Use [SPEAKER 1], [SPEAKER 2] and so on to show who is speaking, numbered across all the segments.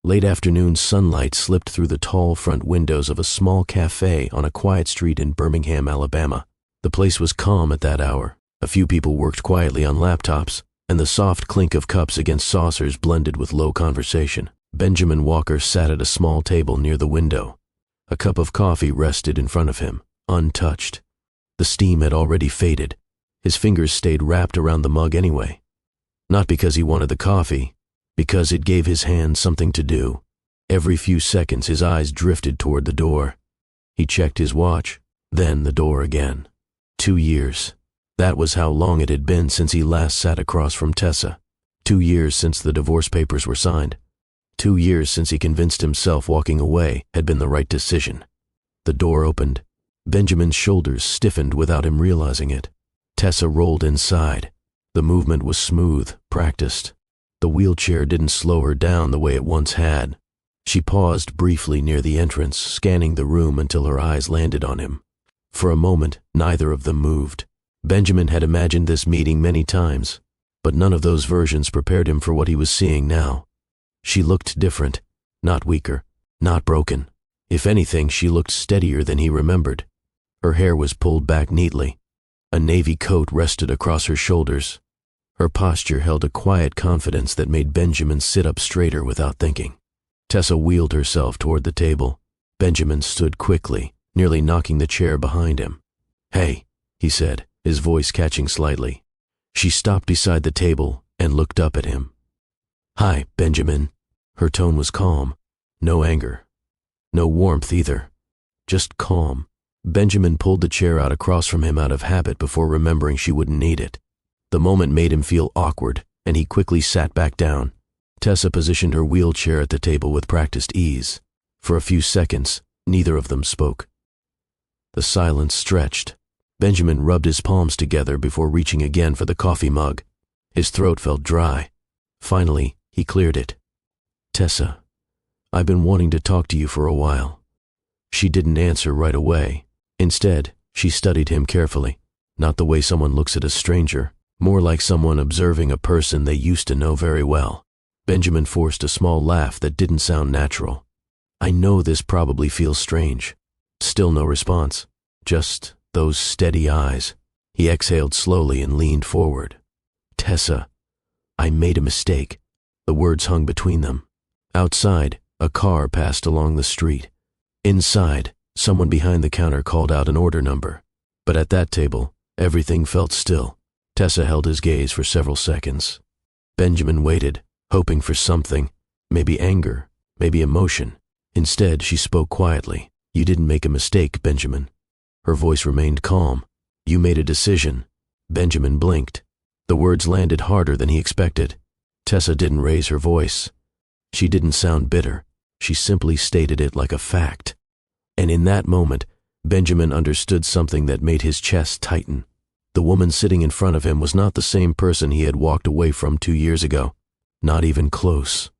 [SPEAKER 1] Late afternoon sunlight slipped through the tall front windows of a small cafe on a quiet street in Birmingham, Alabama. The place was calm at that hour. A few people worked quietly on laptops, and the soft clink of cups against saucers blended with low conversation. Benjamin Walker sat at a small table near the window. A cup of coffee rested in front of him, untouched. The steam had already faded. His fingers stayed wrapped around the mug anyway. Not because he wanted the coffee, because it gave his hand something to do. Every few seconds his eyes drifted toward the door. He checked his watch, then the door again. 2 years. That was how long it had been since he last sat across from Tessa. 2 years since the divorce papers were signed. 2 years since he convinced himself walking away had been the right decision. The door opened. Benjamin's shoulders stiffened without him realizing it. Tessa rolled inside. The movement was smooth, practiced. The wheelchair didn't slow her down the way it once had. She paused briefly near the entrance, scanning the room until her eyes landed on him. For a moment, neither of them moved. Benjamin had imagined this meeting many times, but none of those versions prepared him for what he was seeing now. She looked different, not weaker, not broken. If anything, she looked steadier than he remembered. Her hair was pulled back neatly. A navy coat rested across her shoulders. Her posture held a quiet confidence that made Benjamin sit up straighter without thinking. Tessa wheeled herself toward the table. Benjamin stood quickly, nearly knocking the chair behind him. "Hey," he said, his voice catching slightly. She stopped beside the table and looked up at him. "Hi, Benjamin." Her tone was calm. No anger. No warmth either. Just calm. Benjamin pulled the chair out across from him out of habit before remembering she wouldn't need it. The moment made him feel awkward, and he quickly sat back down. Tessa positioned her wheelchair at the table with practiced ease. For a few seconds, neither of them spoke. The silence stretched. Benjamin rubbed his palms together before reaching again for the coffee mug. His throat felt dry. Finally, he cleared it. "Tessa, I've been wanting to talk to you for a while." She didn't answer right away. Instead, she studied him carefully, not the way someone looks at a stranger, more like someone observing a person they used to know very well. Benjamin forced a small laugh that didn't sound natural. "I know this probably feels strange." Still no response, just those steady eyes. He exhaled slowly and leaned forward. "Tessa, I made a mistake." The words hung between them. Outside, a car passed along the street. Inside, someone behind the counter called out an order number. But at that table, everything felt still. Tessa held his gaze for several seconds. Benjamin waited, hoping for something, maybe anger, maybe emotion. Instead, she spoke quietly. "You didn't make a mistake, Benjamin." Her voice remained calm. "You made a decision." Benjamin blinked. The words landed harder than he expected. Tessa didn't raise her voice. She didn't sound bitter. She simply stated it like a fact. And in that moment, Benjamin understood something that made his chest tighten. The woman sitting in front of him was not the same person he had walked away from 2 years ago. Not even close.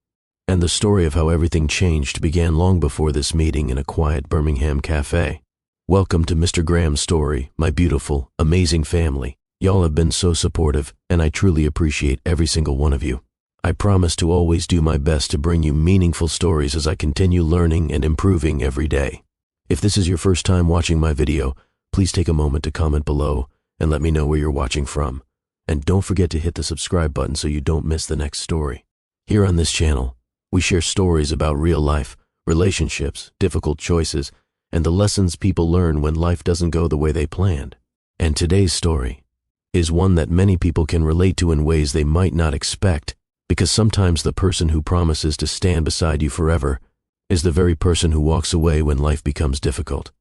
[SPEAKER 1] And the story of how everything changed began long before this meeting in a quiet Birmingham cafe. "Welcome to Mr. Graham's story, my beautiful, amazing family. Y'all have been so supportive, and I truly appreciate every single one of you. I promise to always do my best to bring you meaningful stories as I continue learning and improving every day. If this is your first time watching my video, please take a moment to comment below and let me know where you're watching from. And don't forget to hit the subscribe button so you don't miss the next story. Here on this channel, we share stories about real life, relationships, difficult choices, and the lessons people learn when life doesn't go the way they planned. And today's story is one that many people can relate to in ways they might not expect, because sometimes the person who promises to stand beside you forever is the very person who walks away when life becomes difficult.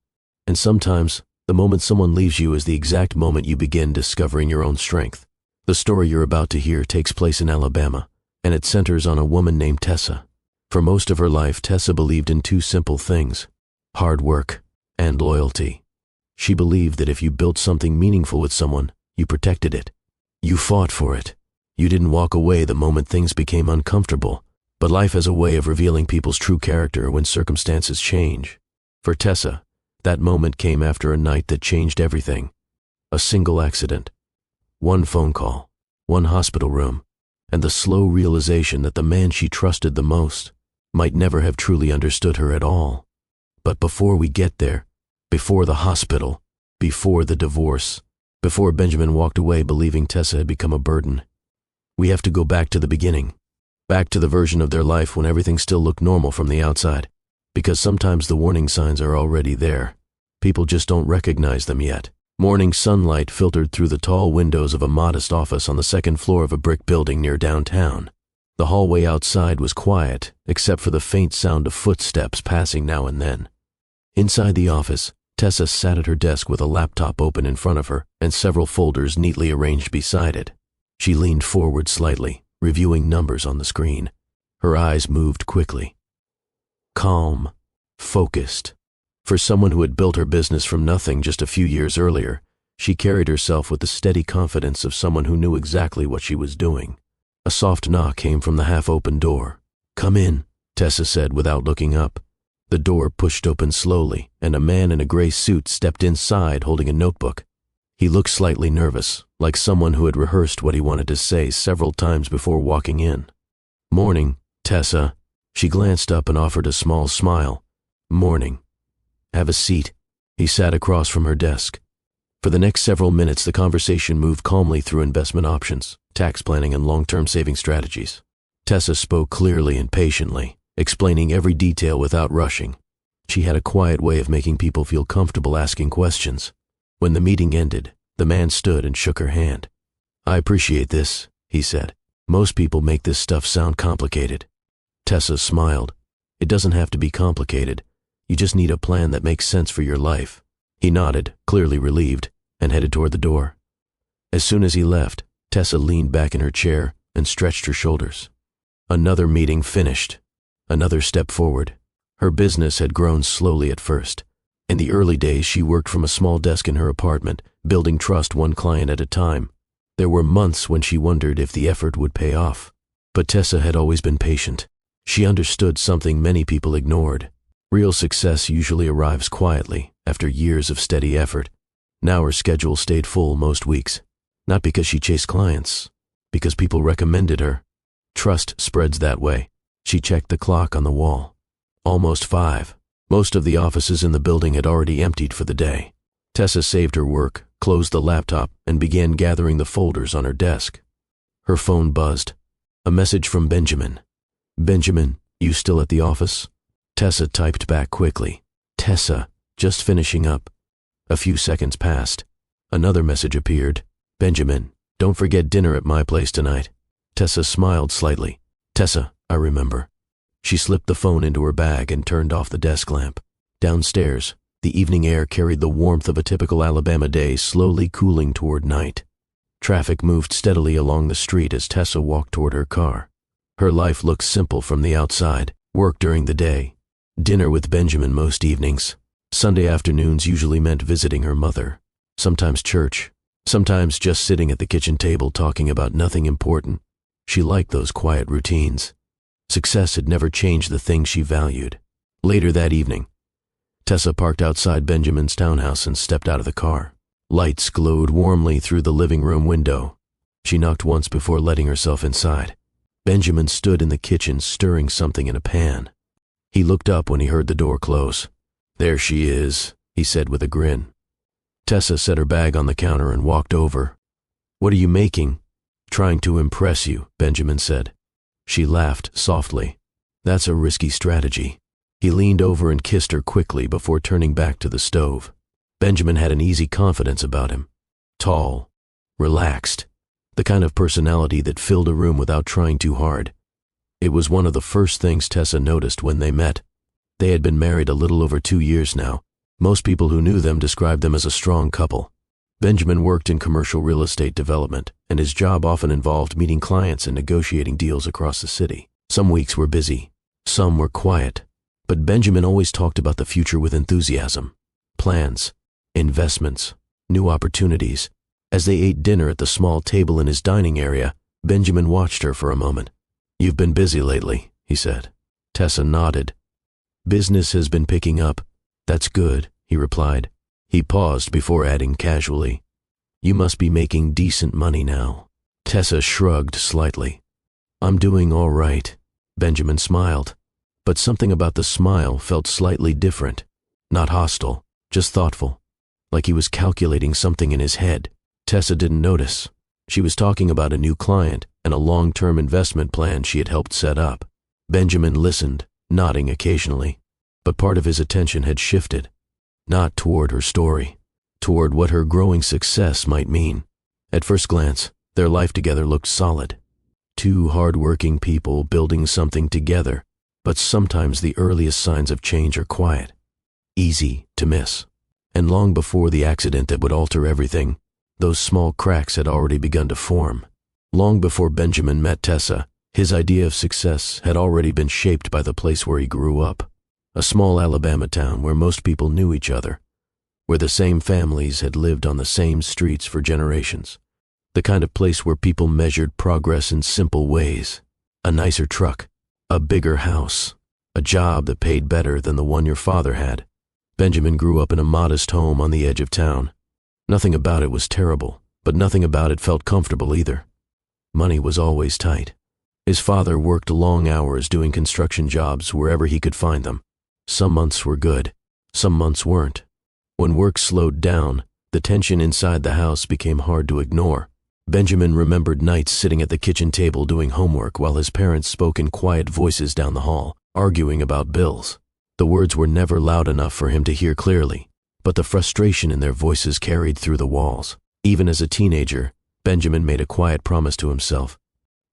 [SPEAKER 1] And sometimes, the moment someone leaves you is the exact moment you begin discovering your own strength. The story you're about to hear takes place in Alabama, and it centers on a woman named Tessa. For most of her life, Tessa believed in two simple things: hard work and loyalty. She believed that if you built something meaningful with someone, you protected it. You fought for it. You didn't walk away the moment things became uncomfortable. But life has a way of revealing people's true character when circumstances change. For Tessa, that moment came after a night that changed everything. A single accident. One phone call. One hospital room. And the slow realization that the man she trusted the most might never have truly understood her at all. But before we get there, before the hospital, before the divorce, before Benjamin walked away believing Tessa had become a burden, we have to go back to the beginning, back to the version of their life when everything still looked normal from the outside, because sometimes the warning signs are already there. People just don't recognize them yet. Morning sunlight filtered through the tall windows of a modest office on the second floor of a brick building near downtown. The hallway outside was quiet, except for the faint sound of footsteps passing now and then. Inside the office, Tessa sat at her desk with a laptop open in front of her and several folders neatly arranged beside it. She leaned forward slightly, reviewing numbers on the screen. Her eyes moved quickly. Calm, focused. For someone who had built her business from nothing just a few years earlier, she carried herself with the steady confidence of someone who knew exactly what she was doing. A soft knock came from the half-open door. "Come in," Tessa said without looking up. The door pushed open slowly, and a man in a gray suit stepped inside holding a notebook. He looked slightly nervous, like someone who had rehearsed what he wanted to say several times before walking in. "Morning, Tessa." She glanced up and offered a small smile. "Morning. Have a seat." He sat across from her desk. For the next several minutes, the conversation moved calmly through investment options, tax planning, and long-term saving strategies. Tessa spoke clearly and patiently, explaining every detail without rushing. She had a quiet way of making people feel comfortable asking questions. When the meeting ended, the man stood and shook her hand. "I appreciate this," he said. "Most people make this stuff sound complicated." Tessa smiled. "It doesn't have to be complicated. You just need a plan that makes sense for your life." He nodded, clearly relieved, and headed toward the door. As soon as he left, Tessa leaned back in her chair and stretched her shoulders. Another meeting finished. Another step forward. Her business had grown slowly at first. In the early days, she worked from a small desk in her apartment, building trust one client at a time. There were months when she wondered if the effort would pay off. But Tessa had always been patient. She understood something many people ignored. Real success usually arrives quietly, after years of steady effort. Now her schedule stayed full most weeks. Not because she chased clients, because people recommended her. Trust spreads that way. She checked the clock on the wall. Almost 5. Most of the offices in the building had already emptied for the day. Tessa saved her work, closed the laptop, and began gathering the folders on her desk. Her phone buzzed. A message from Benjamin. "Benjamin, you still at the office?" Tessa typed back quickly. "Tessa, just finishing up." A few seconds passed. Another message appeared. "Benjamin, don't forget dinner at my place tonight." Tessa smiled slightly. "Tessa, I remember." She slipped the phone into her bag and turned off the desk lamp. Downstairs, the evening air carried the warmth of a typical Alabama day, slowly cooling toward night. Traffic moved steadily along the street as Tessa walked toward her car. Her life looked simple from the outside. Work during the day. Dinner with Benjamin most evenings. Sunday afternoons usually meant visiting her mother. Sometimes church. Sometimes just sitting at the kitchen table talking about nothing important. She liked those quiet routines. Success had never changed the things she valued. Later that evening, Tessa parked outside Benjamin's townhouse and stepped out of the car. Lights glowed warmly through the living room window. She knocked once before letting herself inside. Benjamin stood in the kitchen stirring something in a pan. He looked up when he heard the door close. "There she is," he said with a grin. Tessa set her bag on the counter and walked over. "What are you making?" "Trying to impress you," Benjamin said. She laughed softly. "That's a risky strategy." He leaned over and kissed her quickly before turning back to the stove. Benjamin had an easy confidence about him. Tall, relaxed, the kind of personality that filled a room without trying too hard. It was one of the first things Tessa noticed when they met. They had been married a little over 2 years now. Most people who knew them described them as a strong couple. Benjamin worked in commercial real estate development, and his job often involved meeting clients and negotiating deals across the city. Some weeks were busy, some were quiet, but Benjamin always talked about the future with enthusiasm. Plans, investments, new opportunities. As they ate dinner at the small table in his dining area, Benjamin watched her for a moment. "You've been busy lately," he said. Tessa nodded. "Business has been picking up." "That's good," he replied. He paused before adding casually, "You must be making decent money now." Tessa shrugged slightly. "I'm doing all right." Benjamin smiled. But something about the smile felt slightly different. Not hostile, just thoughtful. Like he was calculating something in his head. Tessa didn't notice. She was talking about a new client and a long-term investment plan she had helped set up. Benjamin listened, nodding occasionally. But part of his attention had shifted. Not toward her story, toward what her growing success might mean. At first glance, their life together looked solid. Two hard-working people building something together, but sometimes the earliest signs of change are quiet, easy to miss. And long before the accident that would alter everything, those small cracks had already begun to form. Long before Benjamin met Tessa, his idea of success had already been shaped by the place where he grew up. A small Alabama town where most people knew each other, where the same families had lived on the same streets for generations. The kind of place where people measured progress in simple ways. A nicer truck, a bigger house, a job that paid better than the one your father had. Benjamin grew up in a modest home on the edge of town. Nothing about it was terrible, but nothing about it felt comfortable either. Money was always tight. His father worked long hours doing construction jobs wherever he could find them. Some months were good, some months weren't. When work slowed down, the tension inside the house became hard to ignore. Benjamin remembered nights sitting at the kitchen table doing homework while his parents spoke in quiet voices down the hall, arguing about bills. The words were never loud enough for him to hear clearly, but the frustration in their voices carried through the walls. Even as a teenager, Benjamin made a quiet promise to himself.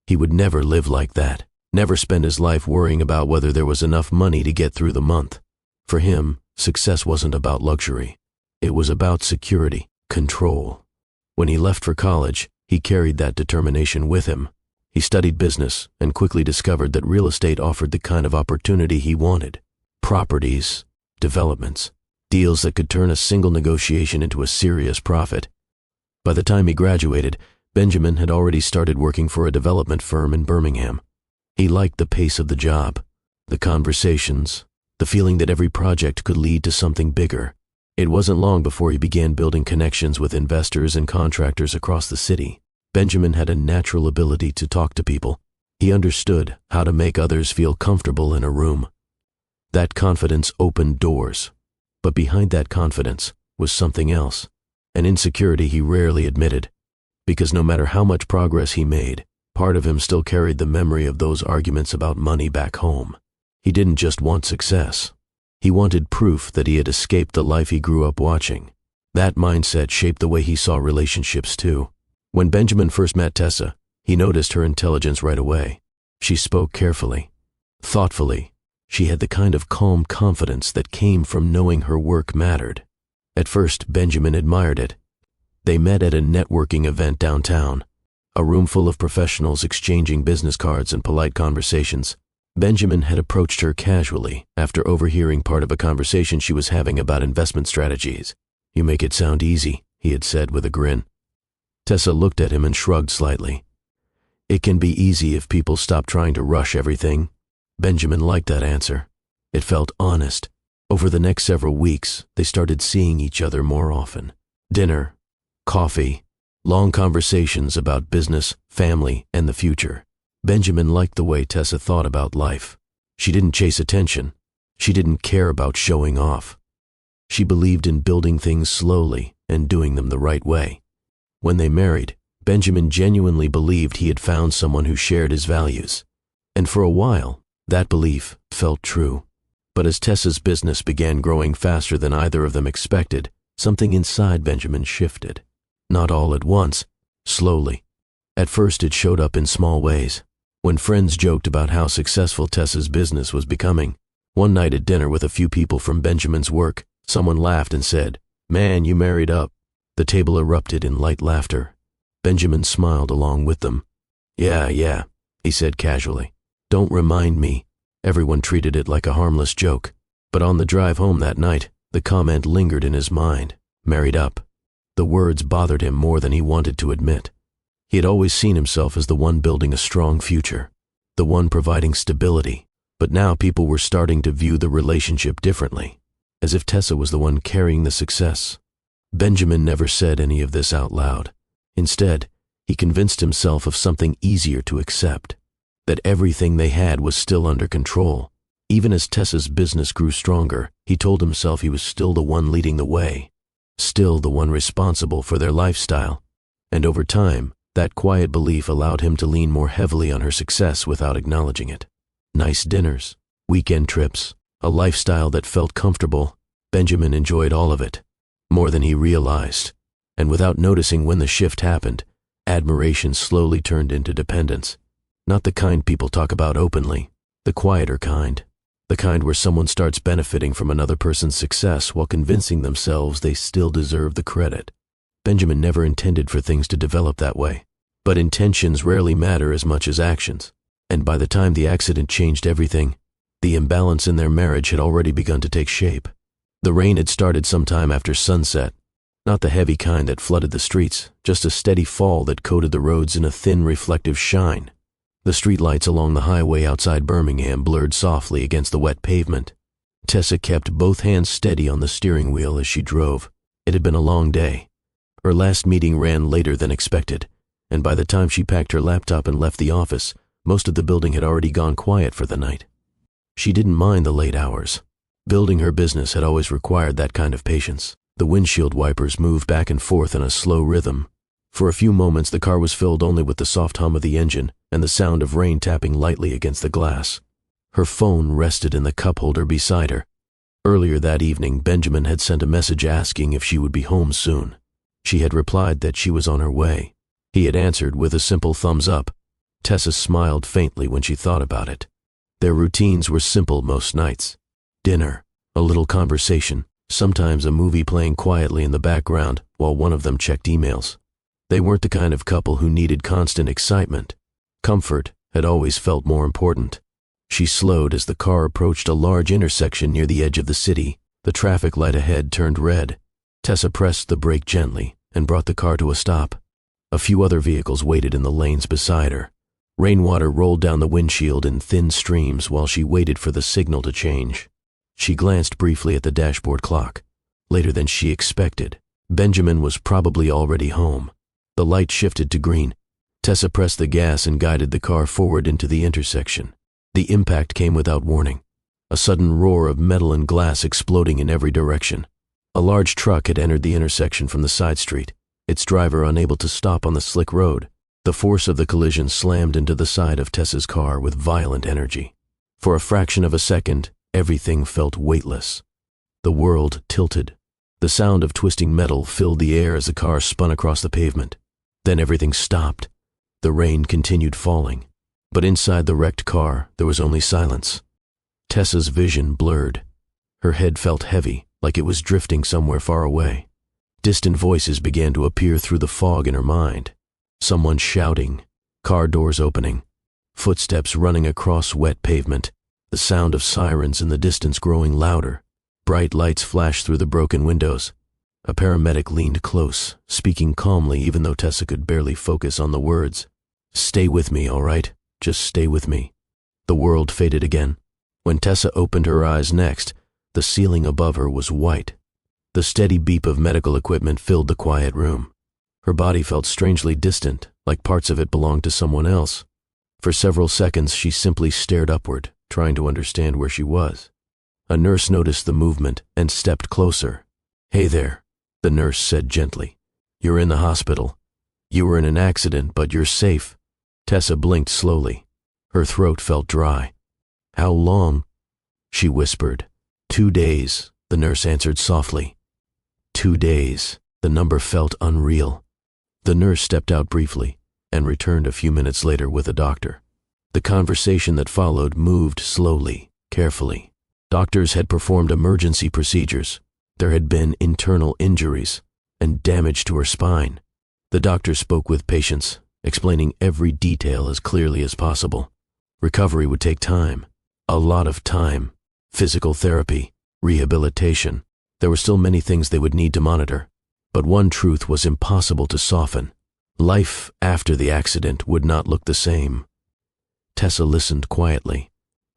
[SPEAKER 1] He would never live like that. Never spend his life worrying about whether there was enough money to get through the month. For him, success wasn't about luxury. It was about security, control. When he left for college, he carried that determination with him. He studied business and quickly discovered that real estate offered the kind of opportunity he wanted. Properties, developments, deals that could turn a single negotiation into a serious profit. By the time he graduated, Benjamin had already started working for a development firm in Birmingham. He liked the pace of the job, the conversations, the feeling that every project could lead to something bigger. It wasn't long before he began building connections with investors and contractors across the city. Benjamin had a natural ability to talk to people. He understood how to make others feel comfortable in a room. That confidence opened doors, but behind that confidence was something else, an insecurity he rarely admitted, because no matter how much progress he made, part of him still carried the memory of those arguments about money back home. He didn't just want success. He wanted proof that he had escaped the life he grew up watching. That mindset shaped the way he saw relationships too. When Benjamin first met Tessa, he noticed her intelligence right away. She spoke carefully, thoughtfully. She had the kind of calm confidence that came from knowing her work mattered. At first, Benjamin admired it. They met at a networking event downtown. A room full of professionals exchanging business cards and polite conversations. Benjamin had approached her casually after overhearing part of a conversation she was having about investment strategies. "You make it sound easy," he had said with a grin. Tessa looked at him and shrugged slightly. "It can be easy if people stop trying to rush everything." Benjamin liked that answer. It felt honest. Over the next several weeks, they started seeing each other more often. Dinner, coffee, long conversations about business, family, and the future. Benjamin liked the way Tessa thought about life. She didn't chase attention. She didn't care about showing off. She believed in building things slowly and doing them the right way. When they married, Benjamin genuinely believed he had found someone who shared his values. And for a while, that belief felt true. But as Tessa's business began growing faster than either of them expected, something inside Benjamin shifted. Not all at once, slowly. At first it showed up in small ways. When friends joked about how successful Tessa's business was becoming, one night at dinner with a few people from Benjamin's work, someone laughed and said, "Man, you married up." The table erupted in light laughter. Benjamin smiled along with them. Yeah, he said casually. "Don't remind me." Everyone treated it like a harmless joke. But on the drive home that night, the comment lingered in his mind. Married up. The words bothered him more than he wanted to admit. He had always seen himself as the one building a strong future, the one providing stability. But now people were starting to view the relationship differently, as if Tessa was the one carrying the success. Benjamin never said any of this out loud. Instead, he convinced himself of something easier to accept, that everything they had was still under control, Even as Tessa's business grew stronger, he told himself he was still the one leading the way, still the one responsible for their lifestyle. And over time, that quiet belief allowed him to lean more heavily on her success without acknowledging it. Nice dinners, weekend trips, a lifestyle that felt comfortable. Benjamin enjoyed all of it, more than he realized. And without noticing when the shift happened, admiration slowly turned into dependence. Not the kind people talk about openly, the quieter kind. The kind where someone starts benefiting from another person's success while convincing themselves they still deserve the credit. Benjamin never intended for things to develop that way, but intentions rarely matter as much as actions. And by the time the accident changed everything, the imbalance in their marriage had already begun to take shape. The rain had started sometime after sunset, not the heavy kind that flooded the streets, just a steady fall that coated the roads in a thin reflective shine. The streetlights along the highway outside Birmingham blurred softly against the wet pavement. Tessa kept both hands steady on the steering wheel as she drove. It had been a long day. Her last meeting ran later than expected, and by the time she packed her laptop and left the office, most of the building had already gone quiet for the night. She didn't mind the late hours. Building her business had always required that kind of patience. The windshield wipers moved back and forth in a slow rhythm. For a few moments the car was filled only with the soft hum of the engine and the sound of rain tapping lightly against the glass. Her phone rested in the cup holder beside her. Earlier that evening, Benjamin had sent a message asking if she would be home soon. She had replied that she was on her way. He had answered with a simple thumbs up. Tessa smiled faintly when she thought about it. Their routines were simple most nights. Dinner, a little conversation, sometimes a movie playing quietly in the background while one of them checked emails. They weren't the kind of couple who needed constant excitement. Comfort had always felt more important. She slowed as the car approached a large intersection near the edge of the city. The traffic light ahead turned red. Tessa pressed the brake gently and brought the car to a stop. A few other vehicles waited in the lanes beside her. Rainwater rolled down the windshield in thin streams while she waited for the signal to change. She glanced briefly at the dashboard clock. Later than she expected, Benjamin was probably already home. The light shifted to green. Tessa pressed the gas and guided the car forward into the intersection. The impact came without warning, a sudden roar of metal and glass exploding in every direction. A large truck had entered the intersection from the side street, its driver unable to stop on the slick road. The force of the collision slammed into the side of Tessa's car with violent energy. For a fraction of a second, everything felt weightless. The world tilted. The sound of twisting metal filled the air as the car spun across the pavement. Then everything stopped. The rain continued falling, but inside the wrecked car there was only silence. Tessa's vision blurred. Her head felt heavy, like it was drifting somewhere far away. Distant voices began to appear through the fog in her mind. Someone shouting, car doors opening, footsteps running across wet pavement, the sound of sirens in the distance growing louder. Bright lights flashed through the broken windows. A paramedic leaned close, speaking calmly even though Tessa could barely focus on the words. "Stay with me, all right? Just stay with me." The world faded again. When Tessa opened her eyes next, the ceiling above her was white. The steady beep of medical equipment filled the quiet room. Her body felt strangely distant, like parts of it belonged to someone else. For several seconds she simply stared upward, trying to understand where she was. A nurse noticed the movement and stepped closer. "Hey there," the nurse said gently. "You're in the hospital. You were in an accident, but you're safe." Tessa blinked slowly. Her throat felt dry. "How long?" she whispered. 2 days, the nurse answered softly. 2 days. The number felt unreal. The nurse stepped out briefly and returned a few minutes later with a doctor. The conversation that followed moved slowly, carefully. Doctors had performed emergency procedures. There had been internal injuries and damage to her spine. The doctor spoke with patience, explaining every detail as clearly as possible. Recovery would take time, a lot of time. Physical therapy, rehabilitation. There were still many things they would need to monitor, but one truth was impossible to soften. Life after the accident would not look the same. Tessa listened quietly.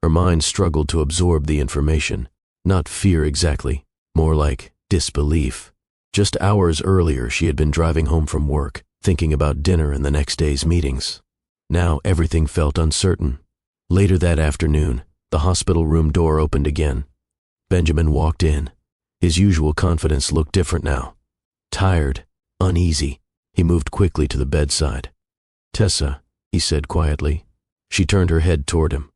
[SPEAKER 1] Her mind struggled to absorb the information, not fear exactly, more like disbelief. Just hours earlier she had been driving home from work, thinking about dinner and the next day's meetings. Now everything felt uncertain. Later that afternoon, The hospital room door opened again. Benjamin walked in. His usual confidence looked different now. Tired, uneasy, he moved quickly to the bedside. "Tessa," he said quietly. She turned her head toward him.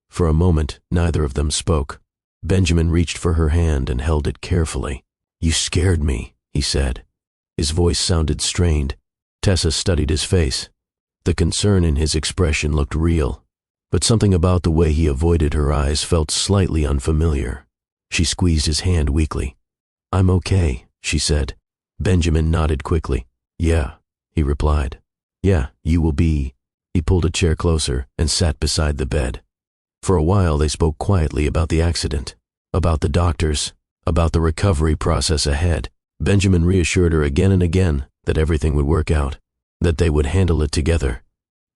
[SPEAKER 1] For a moment, neither of them spoke. Benjamin reached for her hand and held it carefully. "You scared me," he said. His voice sounded strained. Tessa studied his face. The concern in his expression looked real, but something about the way he avoided her eyes felt slightly unfamiliar. She squeezed his hand weakly. "I'm okay," she said. Benjamin nodded quickly. "Yeah," he replied. "Yeah, you will be." He pulled a chair closer and sat beside the bed. For a while they spoke quietly about the accident, about the doctors, about the recovery process ahead. Benjamin reassured her again and again that everything would work out, that they would handle it together.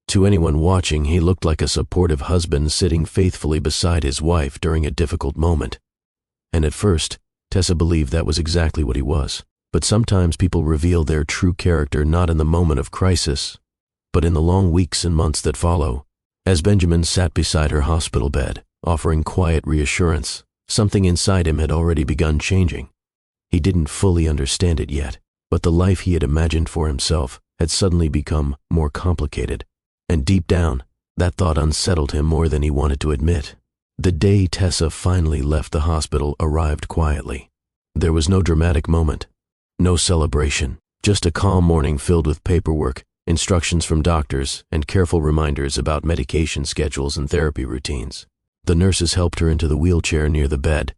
[SPEAKER 1] To anyone watching, he looked like a supportive husband sitting faithfully beside his wife during a difficult moment. And at first, Tessa believed that was exactly what he was. But sometimes people reveal their true character not in the moment of crisis, but in the long weeks and months that follow. As Benjamin sat beside her hospital bed, offering quiet reassurance, something inside him had already begun changing. He didn't fully understand it yet, but the life he had imagined for himself had suddenly become more complicated, and deep down, that thought unsettled him more than he wanted to admit. The day Tessa finally left the hospital arrived quietly. There was no dramatic moment. No celebration, just a calm morning filled with paperwork, instructions from doctors, and careful reminders about medication schedules and therapy routines. The nurses helped her into the wheelchair near the bed.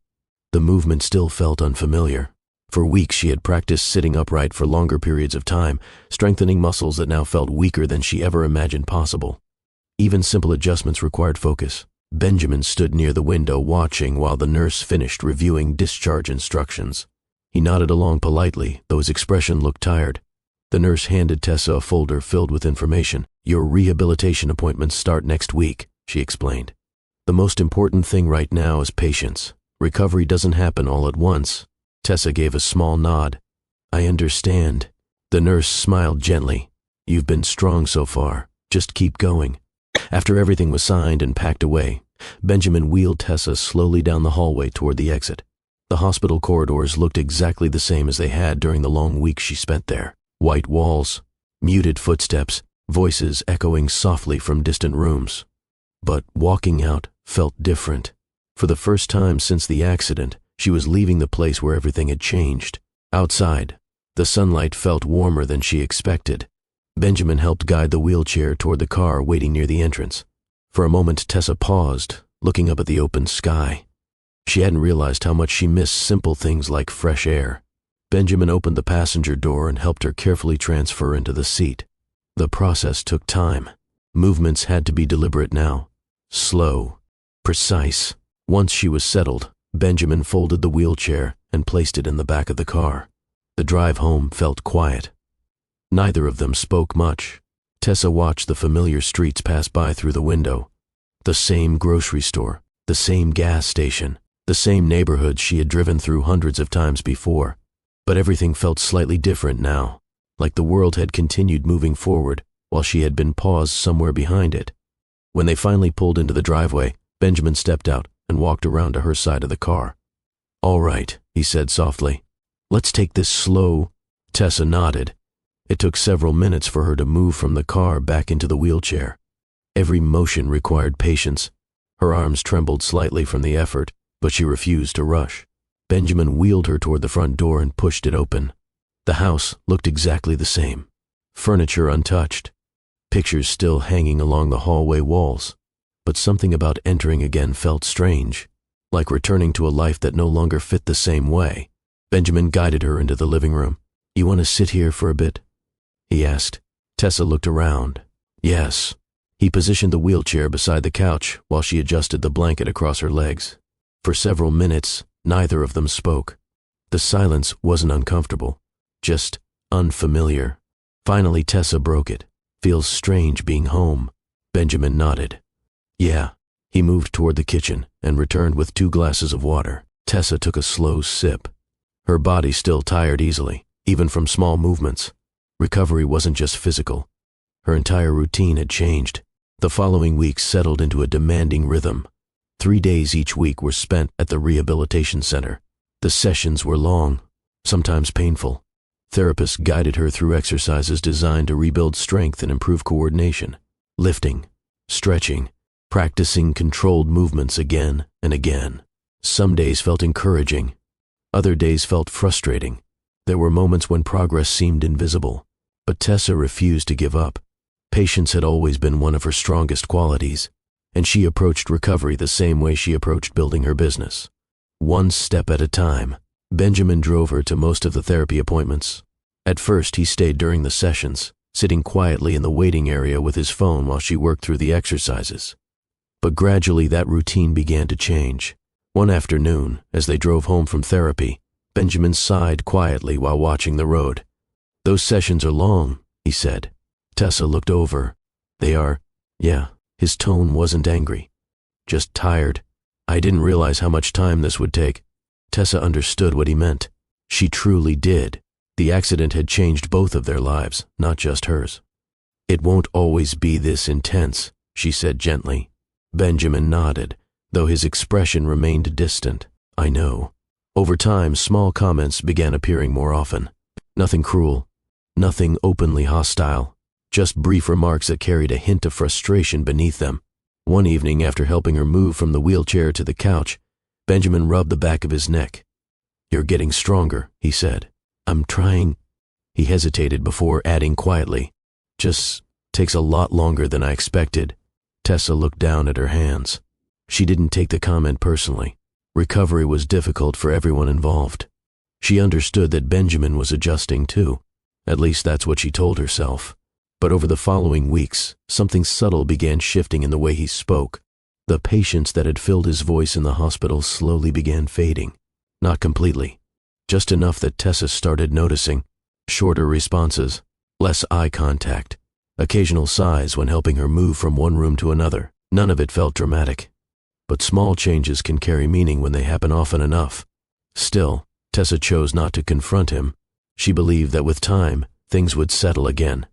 [SPEAKER 1] The movement still felt unfamiliar. For weeks she had practiced sitting upright for longer periods of time, strengthening muscles that now felt weaker than she ever imagined possible. Even simple adjustments required focus. Benjamin stood near the window watching while the nurse finished reviewing discharge instructions. He nodded along politely, though his expression looked tired. The nurse handed Tessa a folder filled with information. "Your rehabilitation appointments start next week," she explained. "The most important thing right now is patience. Recovery doesn't happen all at once." Tessa gave a small nod. "I understand." The nurse smiled gently. "You've been strong so far. Just keep going." After everything was signed and packed away, Benjamin wheeled Tessa slowly down the hallway toward the exit. The hospital corridors looked exactly the same as they had during the long weeks she spent there. White walls, muted footsteps, voices echoing softly from distant rooms. But walking out felt different. For the first time since the accident, she was leaving the place where everything had changed. Outside, the sunlight felt warmer than she expected. Benjamin helped guide the wheelchair toward the car waiting near the entrance. For a moment, Tessa paused, looking up at the open sky. She hadn't realized how much she missed simple things like fresh air. Benjamin opened the passenger door and helped her carefully transfer into the seat. The process took time. Movements had to be deliberate now. Slow, precise. Once she was settled, Benjamin folded the wheelchair and placed it in the back of the car. The drive home felt quiet. Neither of them spoke much. Tessa watched the familiar streets pass by through the window. The same grocery store, the same gas station, the same neighborhoods she had driven through hundreds of times before. But everything felt slightly different now, like the world had continued moving forward while she had been paused somewhere behind it. When they finally pulled into the driveway, Benjamin stepped out and walked around to her side of the car. "All right," he said softly. "Let's take this slow." Tessa nodded. It took several minutes for her to move from the car back into the wheelchair. Every motion required patience. Her arms trembled slightly from the effort, but she refused to rush. Benjamin wheeled her toward the front door and pushed it open. The house looked exactly the same. Furniture untouched. Pictures still hanging along the hallway walls. But something about entering again felt strange, like returning to a life that no longer fit the same way. Benjamin guided her into the living room. "You want to sit here for a bit?" he asked. Tessa looked around. Yes. He positioned the wheelchair beside the couch while she adjusted the blanket across her legs. For several minutes, neither of them spoke. The silence wasn't uncomfortable, just unfamiliar. Finally, Tessa broke it. "Feels strange being home." Benjamin nodded. "Yeah." He moved toward the kitchen and returned with 2 glasses of water. Tessa took a slow sip. Her body still tired easily, even from small movements. Recovery wasn't just physical. Her entire routine had changed. The following weeks settled into a demanding rhythm. 3 days each week were spent at the rehabilitation center. The sessions were long, sometimes painful. Therapists guided her through exercises designed to rebuild strength and improve coordination, lifting, stretching, practicing controlled movements again and again. Some days felt encouraging. Other days felt frustrating. There were moments when progress seemed invisible, but Tessa refused to give up. Patience had always been one of her strongest qualities, and she approached recovery the same way she approached building her business. One step at a time. Benjamin drove her to most of the therapy appointments. At first, he stayed during the sessions, sitting quietly in the waiting area with his phone while she worked through the exercises. But gradually that routine began to change. One afternoon, as they drove home from therapy, Benjamin sighed quietly while watching the road. "Those sessions are long," he said. Tessa looked over. "They are, yeah." His tone wasn't angry, just tired. "I didn't realize how much time this would take." Tessa understood what he meant. She truly did. The accident had changed both of their lives, not just hers. "It won't always be this intense," she said gently. Benjamin nodded, though his expression remained distant. "I know." Over time, small comments began appearing more often. Nothing cruel, nothing openly hostile, just brief remarks that carried a hint of frustration beneath them. One evening, after helping her move from the wheelchair to the couch, Benjamin rubbed the back of his neck. "You're getting stronger," he said. "I'm trying." He hesitated before adding quietly, "Just takes a lot longer than I expected." Tessa looked down at her hands. She didn't take the comment personally. Recovery was difficult for everyone involved. She understood that Benjamin was adjusting too. At least that's what she told herself. But over the following weeks, something subtle began shifting in the way he spoke. The patience that had filled his voice in the hospital slowly began fading. Not completely, just enough that Tessa started noticing. Shorter responses, less eye contact, occasional sighs when helping her move from one room to another. None of it felt dramatic. But small changes can carry meaning when they happen often enough. Still, Tessa chose not to confront him. She believed that with time, things would settle again.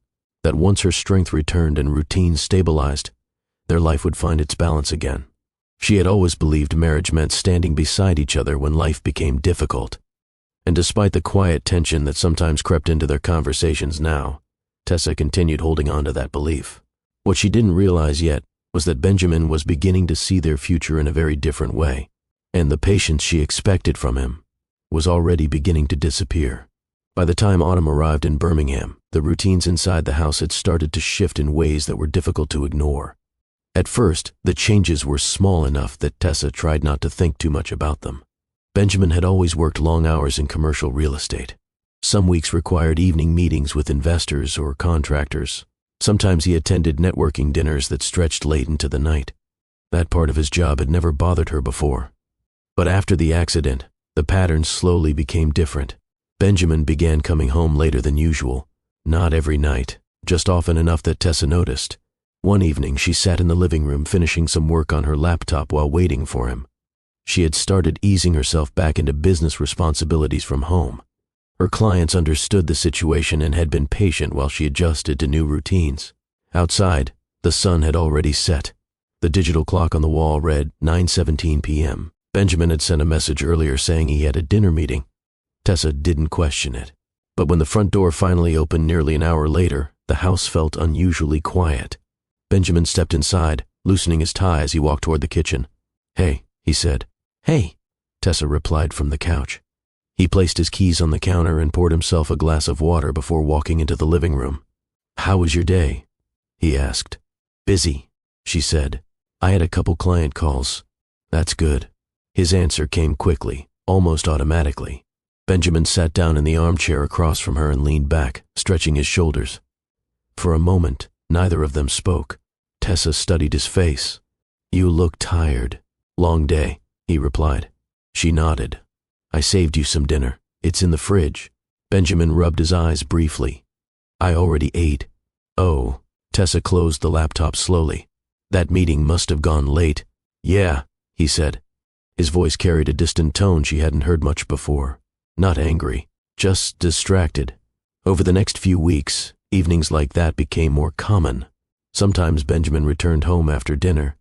[SPEAKER 1] That once her strength returned and routine stabilized, their life would find its balance again. She had always believed marriage meant standing beside each other when life became difficult. And despite the quiet tension that sometimes crept into their conversations now, Tessa continued holding on to that belief. What she didn't realize yet was that Benjamin was beginning to see their future in a very different way, and the patience she expected from him was already beginning to disappear. By the time autumn arrived in Birmingham, the routines inside the house had started to shift in ways that were difficult to ignore. At first, the changes were small enough that Tessa tried not to think too much about them. Benjamin had always worked long hours in commercial real estate. Some weeks required evening meetings with investors or contractors. Sometimes he attended networking dinners that stretched late into the night. That part of his job had never bothered her before. But after the accident, the pattern slowly became different. Benjamin began coming home later than usual. Not every night, just often enough that Tessa noticed. One evening, she sat in the living room finishing some work on her laptop while waiting for him. She had started easing herself back into business responsibilities from home. Her clients understood the situation and had been patient while she adjusted to new routines. Outside, the sun had already set. The digital clock on the wall read 9:17 p.m. Benjamin had sent a message earlier saying he had a dinner meeting. Tessa didn't question it. But when the front door finally opened nearly an hour later, the house felt unusually quiet. Benjamin stepped inside, loosening his tie as he walked toward the kitchen. "Hey," he said. "Hey," Tessa replied from the couch. He placed his keys on the counter and poured himself a glass of water before walking into the living room. "How was your day?" he asked. "Busy," she said. "I had a couple client calls." "That's good." His answer came quickly, almost automatically. Benjamin sat down in the armchair across from her and leaned back, stretching his shoulders. For a moment, neither of them spoke. Tessa studied his face. "You look tired." "Long day," he replied. She nodded. "I saved you some dinner. It's in the fridge." Benjamin rubbed his eyes briefly. "I already ate." "Oh." Tessa closed the laptop slowly. "That meeting must have gone late." "Yeah," he said. His voice carried a distant tone she hadn't heard much before. Not angry, just distracted. Over the next few weeks, evenings like that became more common. Sometimes Benjamin returned home after dinner,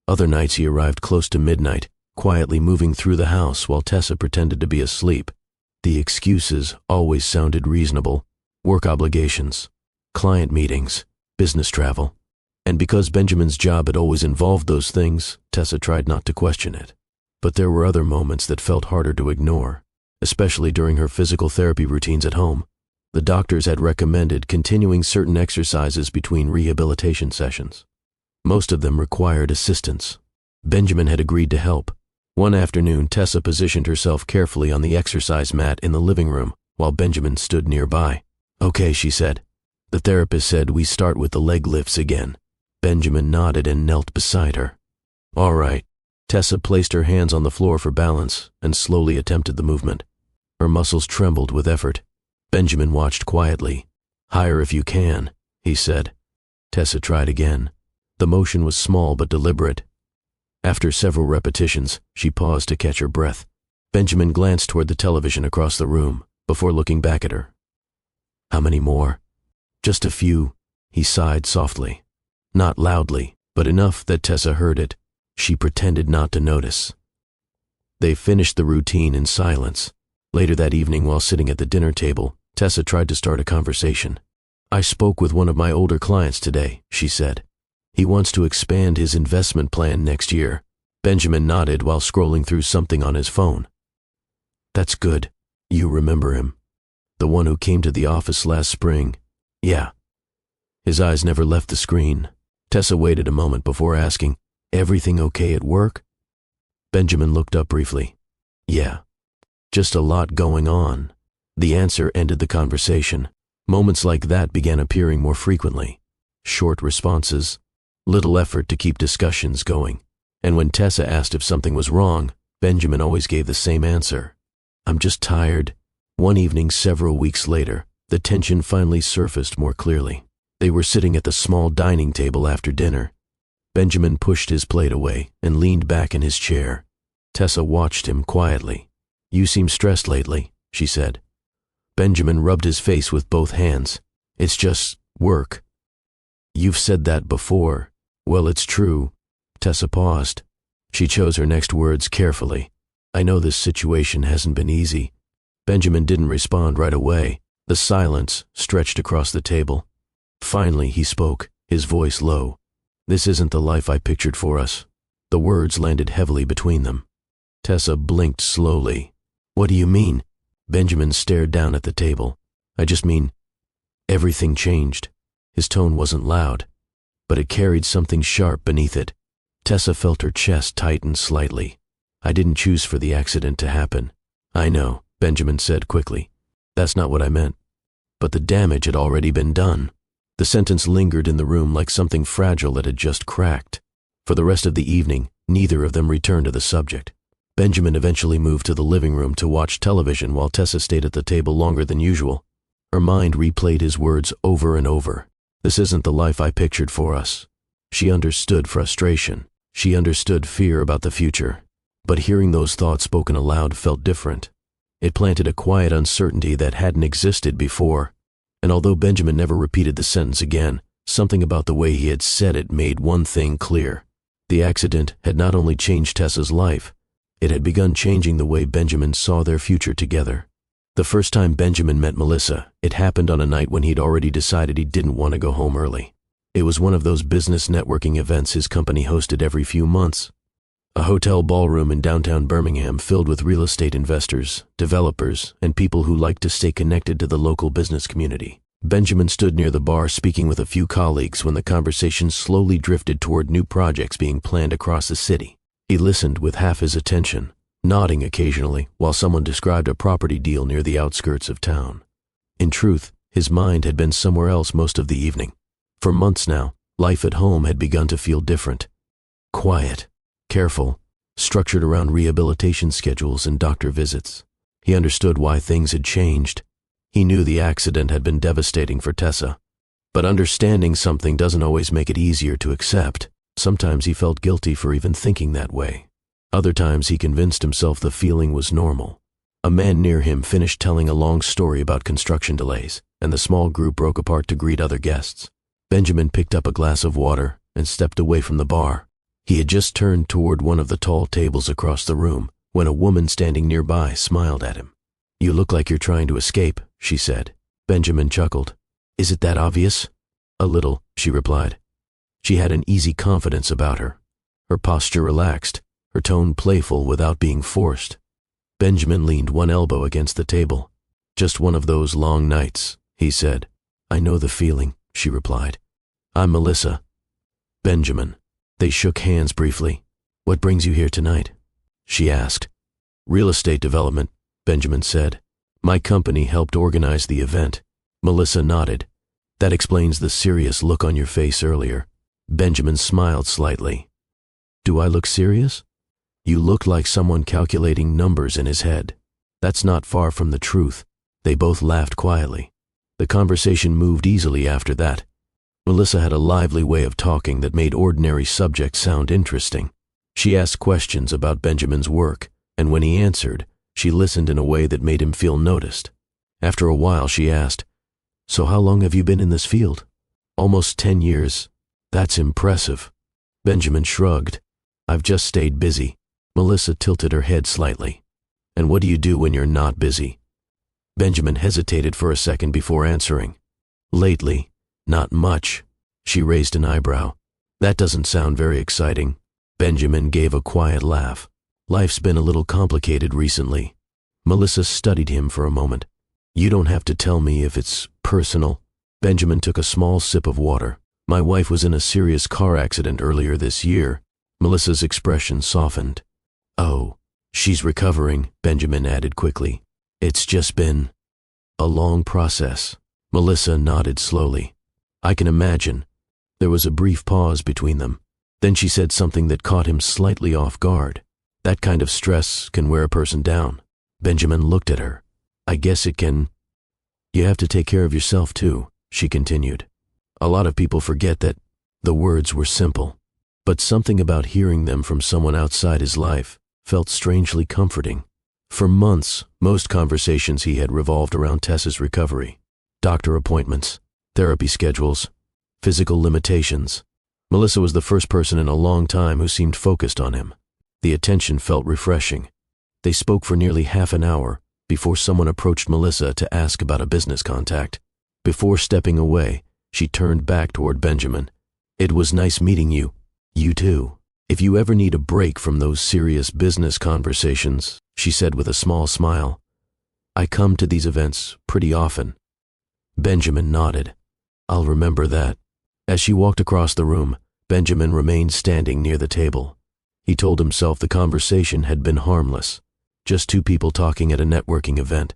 [SPEAKER 1] Other nights he arrived close to midnight, quietly moving through the house while Tessa pretended to be asleep. The excuses always sounded reasonable: work obligations, client meetings, business travel. And because Benjamin's job had always involved those things, Tessa tried not to question it. But there were other moments that felt harder to ignore, especially during her physical therapy routines at home. The doctors had recommended continuing certain exercises between rehabilitation sessions. Most of them required assistance. Benjamin had agreed to help. One afternoon, Tessa positioned herself carefully on the exercise mat in the living room while Benjamin stood nearby. "Okay," she said. "The therapist said we start with the leg lifts again." Benjamin nodded and knelt beside her. "All right." Tessa placed her hands on the floor for balance and slowly attempted the movement. Her muscles trembled with effort. Benjamin watched quietly. "Higher if you can," he said. Tessa tried again. The motion was small but deliberate. After several repetitions, she paused to catch her breath. Benjamin glanced toward the television across the room before looking back at her. "How many more?" "Just a few," he sighed softly. Not loudly, but enough that Tessa heard it. She pretended not to notice. They finished the routine in silence. Later that evening, while sitting at the dinner table, Tessa tried to start a conversation. "I spoke with one of my older clients today," she said. "He wants to expand his investment plan next year." Benjamin nodded while scrolling through something on his phone. "That's good. You remember him? The one who came to the office last spring?" "Yeah." His eyes never left the screen. Tessa waited a moment before asking, "Everything okay at work?" Benjamin looked up briefly. "Yeah. Just a lot going on." The answer ended the conversation. Moments like that began appearing more frequently. Short responses, little effort to keep discussions going. And when Tessa asked if something was wrong, Benjamin always gave the same answer: "I'm just tired." One evening several weeks later, the tension finally surfaced more clearly. They were sitting at the small dining table after dinner. Benjamin pushed his plate away and leaned back in his chair. Tessa watched him quietly. "You seem stressed lately," she said. Benjamin rubbed his face with both hands. "It's just work." "You've said that before." "Well, it's true." Tessa paused. She chose her next words carefully. "I know this situation hasn't been easy." Benjamin didn't respond right away. The silence stretched across the table. Finally, he spoke, his voice low. "This isn't the life I pictured for us." The words landed heavily between them. Tessa blinked slowly. "What do you mean?" Benjamin stared down at the table. "I just mean, everything changed." His tone wasn't loud, but it carried something sharp beneath it. Tessa felt her chest tighten slightly. "I didn't choose for the accident to happen." "I know," Benjamin said quickly. "That's not what I meant." But the damage had already been done. The sentence lingered in the room like something fragile that had just cracked. For the rest of the evening, neither of them returned to the subject. Benjamin eventually moved to the living room to watch television while Tessa stayed at the table longer than usual. Her mind replayed his words over and over. "This isn't the life I pictured for us." She understood frustration. She understood fear about the future. But hearing those thoughts spoken aloud felt different. It planted a quiet uncertainty that hadn't existed before. And although Benjamin never repeated the sentence again, something about the way he had said it made one thing clear. The accident had not only changed Tessa's life, it had begun changing the way Benjamin saw their future together. The first time Benjamin met Melissa, it happened on a night when he'd already decided he didn't want to go home early. It was one of those business networking events his company hosted every few months. A hotel ballroom in downtown Birmingham filled with real estate investors, developers, and people who liked to stay connected to the local business community. Benjamin stood near the bar speaking with a few colleagues when the conversation slowly drifted toward new projects being planned across the city. He listened with half his attention, nodding occasionally while someone described a property deal near the outskirts of town. In truth, his mind had been somewhere else most of the evening. For months now, life at home had begun to feel different. Quiet, careful, structured around rehabilitation schedules and doctor visits. He understood why things had changed. He knew the accident had been devastating for Tessa. But understanding something doesn't always make it easier to accept. Sometimes he felt guilty for even thinking that way. Other times he convinced himself the feeling was normal. A man near him finished telling a long story about construction delays, and the small group broke apart to greet other guests. Benjamin picked up a glass of water and stepped away from the bar. He had just turned toward one of the tall tables across the room when a woman standing nearby smiled at him. "You look like you're trying to escape," she said. Benjamin chuckled. "Is it that obvious?" "A little," she replied. She had an easy confidence about her. Her posture relaxed, her tone playful without being forced. Benjamin leaned one elbow against the table. "Just one of those long nights," he said. "I know the feeling," she replied. "I'm Melissa." "Benjamin." They shook hands briefly. "What brings you here tonight?" she asked. "Real estate development," Benjamin said. "My company helped organize the event." Melissa nodded. "That explains the serious look on your face earlier." Benjamin smiled slightly. "Do I look serious?" "You look like someone calculating numbers in his head." "That's not far from the truth." They both laughed quietly. The conversation moved easily after that. Melissa had a lively way of talking that made ordinary subjects sound interesting. She asked questions about Benjamin's work, and when he answered, she listened in a way that made him feel noticed. After a while, she asked, "So how long have you been in this field?" "Almost 10 years. "That's impressive." Benjamin shrugged. "I've just stayed busy." Melissa tilted her head slightly. "And what do you do when you're not busy?" Benjamin hesitated for a second before answering. "Lately, not much." She raised an eyebrow. "That doesn't sound very exciting." Benjamin gave a quiet laugh. "Life's been a little complicated recently." Melissa studied him for a moment. "You don't have to tell me if it's personal." Benjamin took a small sip of water. "My wife was in a serious car accident earlier this year." Melissa's expression softened. "Oh, she's recovering," Benjamin added quickly. "It's just been a long process." Melissa nodded slowly. "I can imagine." There was a brief pause between them. Then she said something that caught him slightly off guard. "That kind of stress can wear a person down." Benjamin looked at her. "I guess it can." "You have to take care of yourself too," she continued. A lot of people forget that. The words were simple, but something about hearing them from someone outside his life felt strangely comforting. For months, most conversations he had revolved around Tessa's recovery. Doctor appointments, therapy schedules, physical limitations. Melissa was the first person in a long time who seemed focused on him. The attention felt refreshing. They spoke for nearly half an hour before someone approached Melissa to ask about a business contact. Before stepping away, she turned back toward Benjamin. "It was nice meeting you." "You too. If you ever need a break from those serious business conversations," she said with a small smile, "I come to these events pretty often." Benjamin nodded. "I'll remember that." As she walked across the room, Benjamin remained standing near the table. He told himself the conversation had been harmless, just two people talking at a networking event,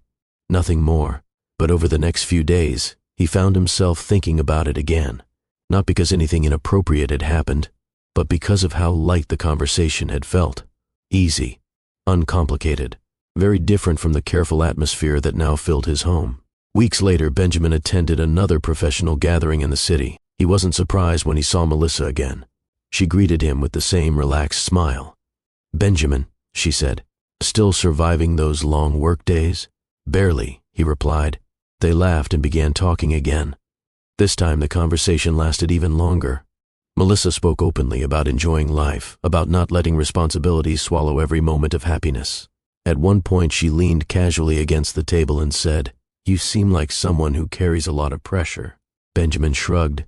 [SPEAKER 1] nothing more. But over the next few days, he found himself thinking about it again, not because anything inappropriate had happened, but because of how light the conversation had felt. Easy, uncomplicated, very different from the careful atmosphere that now filled his home. Weeks later, Benjamin attended another professional gathering in the city. He wasn't surprised when he saw Melissa again. She greeted him with the same relaxed smile. "Benjamin," she said, "still surviving those long work days?" "Barely," he replied. They laughed and began talking again. This time the conversation lasted even longer. Melissa spoke openly about enjoying life, about not letting responsibilities swallow every moment of happiness. At one point she leaned casually against the table and said, "You seem like someone who carries a lot of pressure." Benjamin shrugged.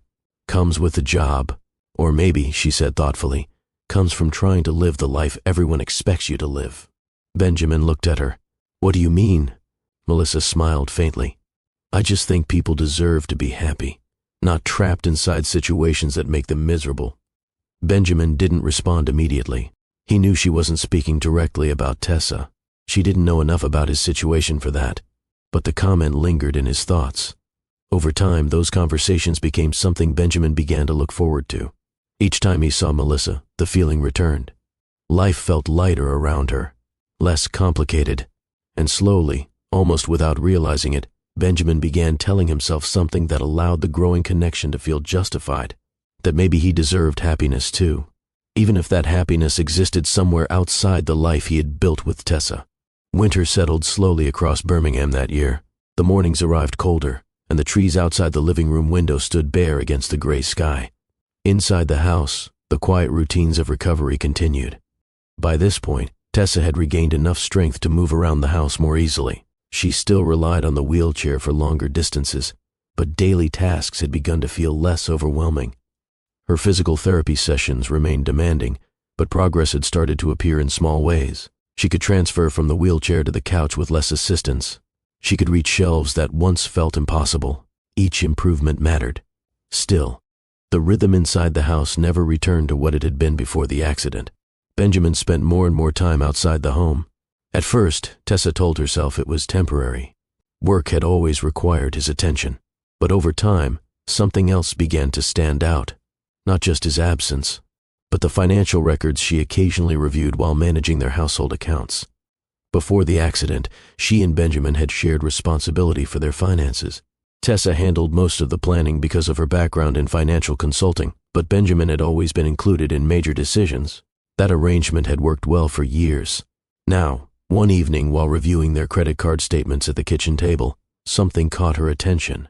[SPEAKER 1] "Comes with the job. Or maybe," she said thoughtfully, "comes from trying to live the life everyone expects you to live." Benjamin looked at her. "What do you mean?" Melissa smiled faintly. "I just think people deserve to be happy, not trapped inside situations that make them miserable." Benjamin didn't respond immediately. He knew she wasn't speaking directly about Tessa. She didn't know enough about his situation for that, but the comment lingered in his thoughts. Over time, those conversations became something Benjamin began to look forward to. Each time he saw Melissa, the feeling returned. Life felt lighter around her, less complicated, and slowly, almost without realizing it, Benjamin began telling himself something that allowed the growing connection to feel justified, that maybe he deserved happiness too, even if that happiness existed somewhere outside the life he had built with Tessa. Winter settled slowly across Birmingham that year. The mornings arrived colder, and the trees outside the living room window stood bare against the gray sky. Inside the house, The quiet routines of recovery continued. By this point, Tessa had regained enough strength to move around the house more easily. She still relied on the wheelchair for longer distances, but daily tasks had begun to feel less overwhelming. Her physical therapy sessions remained demanding, but progress had started to appear in small ways. She could transfer from the wheelchair to the couch with less assistance. She could reach shelves that once felt impossible. Each improvement mattered. Still, the rhythm inside the house never returned to what it had been before the accident. Benjamin spent more and more time outside the home. At first, Tessa told herself it was temporary. Work had always required his attention. But over time, something else began to stand out. Not just his absence, but the financial records she occasionally reviewed while managing their household accounts. Before the accident, she and Benjamin had shared responsibility for their finances. Tessa handled most of the planning because of her background in financial consulting, but Benjamin had always been included in major decisions. That arrangement had worked well for years. Now, one evening while reviewing their credit card statements at the kitchen table, something caught her attention.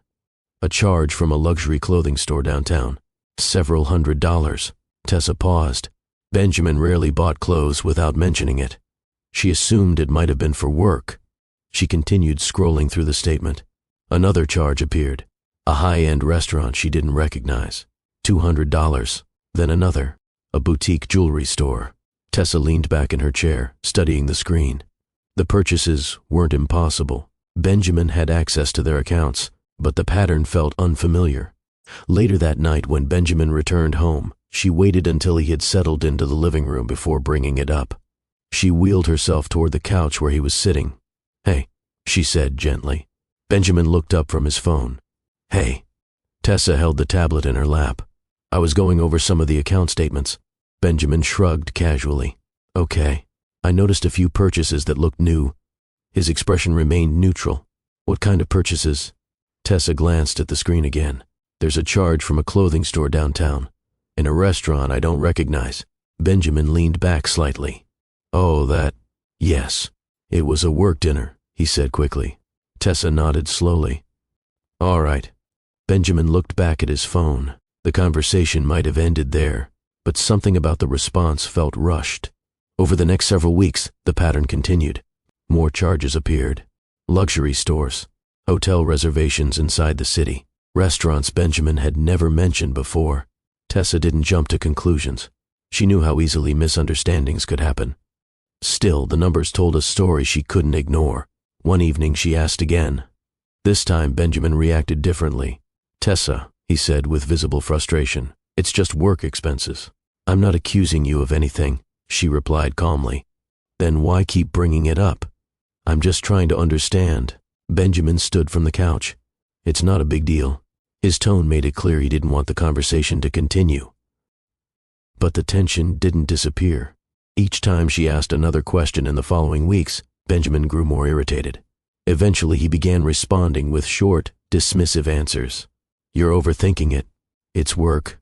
[SPEAKER 1] A charge from a luxury clothing store downtown. Several $100s. Tessa paused. Benjamin rarely bought clothes without mentioning it. She assumed it might have been for work. She continued scrolling through the statement. Another charge appeared. A high-end restaurant she didn't recognize. $200. Then another. A boutique jewelry store. Tessa leaned back in her chair, studying the screen. The purchases weren't impossible. Benjamin had access to their accounts, but the pattern felt unfamiliar. Later that night, when Benjamin returned home, she waited until he had settled into the living room before bringing it up. She wheeled herself toward the couch where he was sitting. "Hey," she said gently. Benjamin looked up from his phone. "Hey." Tessa held the tablet in her lap. "I was going over some of the account statements." Benjamin shrugged casually. "Okay. I noticed a few purchases that looked new." His expression remained neutral. "What kind of purchases?" Tessa glanced at the screen again. "There's a charge from a clothing store downtown. In a restaurant I don't recognize." Benjamin leaned back slightly. "Oh, that. Yes. It was a work dinner," he said quickly. Tessa nodded slowly. "All right." Benjamin looked back at his phone. The conversation might have ended there, but something about the response felt rushed. Over the next several weeks, the pattern continued. More charges appeared. Luxury stores, hotel reservations inside the city, restaurants Benjamin had never mentioned before. Tessa didn't jump to conclusions. She knew how easily misunderstandings could happen. Still, the numbers told a story she couldn't ignore. One evening she asked again. This time Benjamin reacted differently. "Tessa," he said with visible frustration, "it's just work expenses." "I'm not accusing you of anything," she replied calmly. "Then why keep bringing it up?" "I'm just trying to understand." Benjamin stood from the couch. "It's not a big deal." His tone made it clear he didn't want the conversation to continue. But the tension didn't disappear. Each time she asked another question in the following weeks, Benjamin grew more irritated. Eventually he began responding with short, dismissive answers. "You're overthinking it. It's work.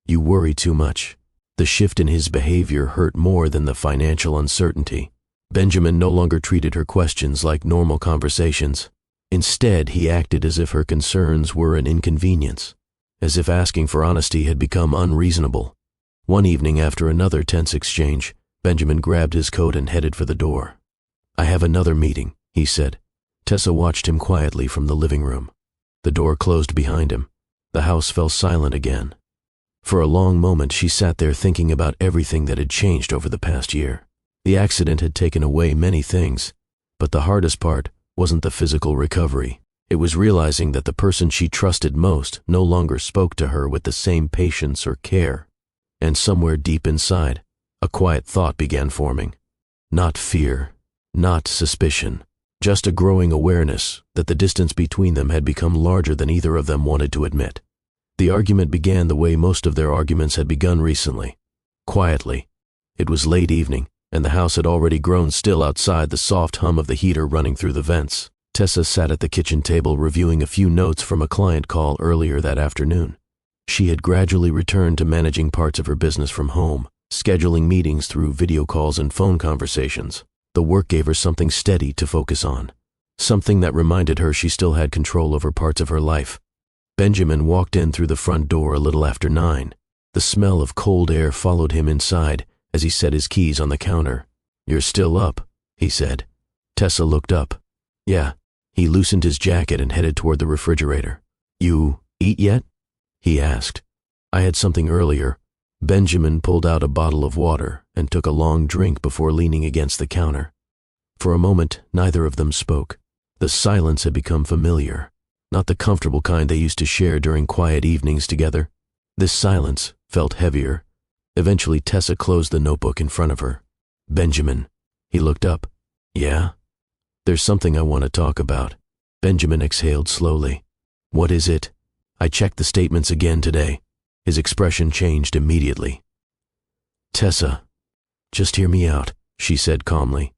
[SPEAKER 1] You worry too much." The shift in his behavior hurt more than the financial uncertainty. Benjamin no longer treated her questions like normal conversations. Instead, he acted as if her concerns were an inconvenience, as if asking for honesty had become unreasonable. One evening, after another tense exchange, Benjamin grabbed his coat and headed for the door. "I have another meeting," he said. Tessa watched him quietly from the living room. The door closed behind him. The house fell silent again. For a long moment she sat there thinking about everything that had changed over the past year. The accident had taken away many things, but the hardest part wasn't the physical recovery. It was realizing that the person she trusted most no longer spoke to her with the same patience or care. And somewhere deep inside, a quiet thought began forming. Not fear, not suspicion, just a growing awareness that the distance between them had become larger than either of them wanted to admit. The argument began the way most of their arguments had begun recently, quietly. It was late evening, and the house had already grown still outside, the soft hum of the heater running through the vents. Tessa sat at the kitchen table reviewing a few notes from a client call earlier that afternoon. She had gradually returned to managing parts of her business from home, scheduling meetings through video calls and phone conversations. The work gave her something steady to focus on, something that reminded her she still had control over parts of her life. Benjamin walked in through the front door a little after 9. The smell of cold air followed him inside as he set his keys on the counter. "You're still up," he said. Tessa looked up. "Yeah." He loosened his jacket and headed toward the refrigerator. "You eat yet?" he asked. "I had something earlier." Benjamin pulled out a bottle of water and took a long drink before leaning against the counter. For a moment, neither of them spoke. The silence had become familiar, not the comfortable kind they used to share during quiet evenings together. This silence felt heavier. Eventually, Tessa closed the notebook in front of her. "Benjamin." He looked up. "Yeah?" "There's something I want to talk about." Benjamin exhaled slowly. "What is it?" "I checked the statements again today." His expression changed immediately. "Tessa, just hear me out," she said calmly.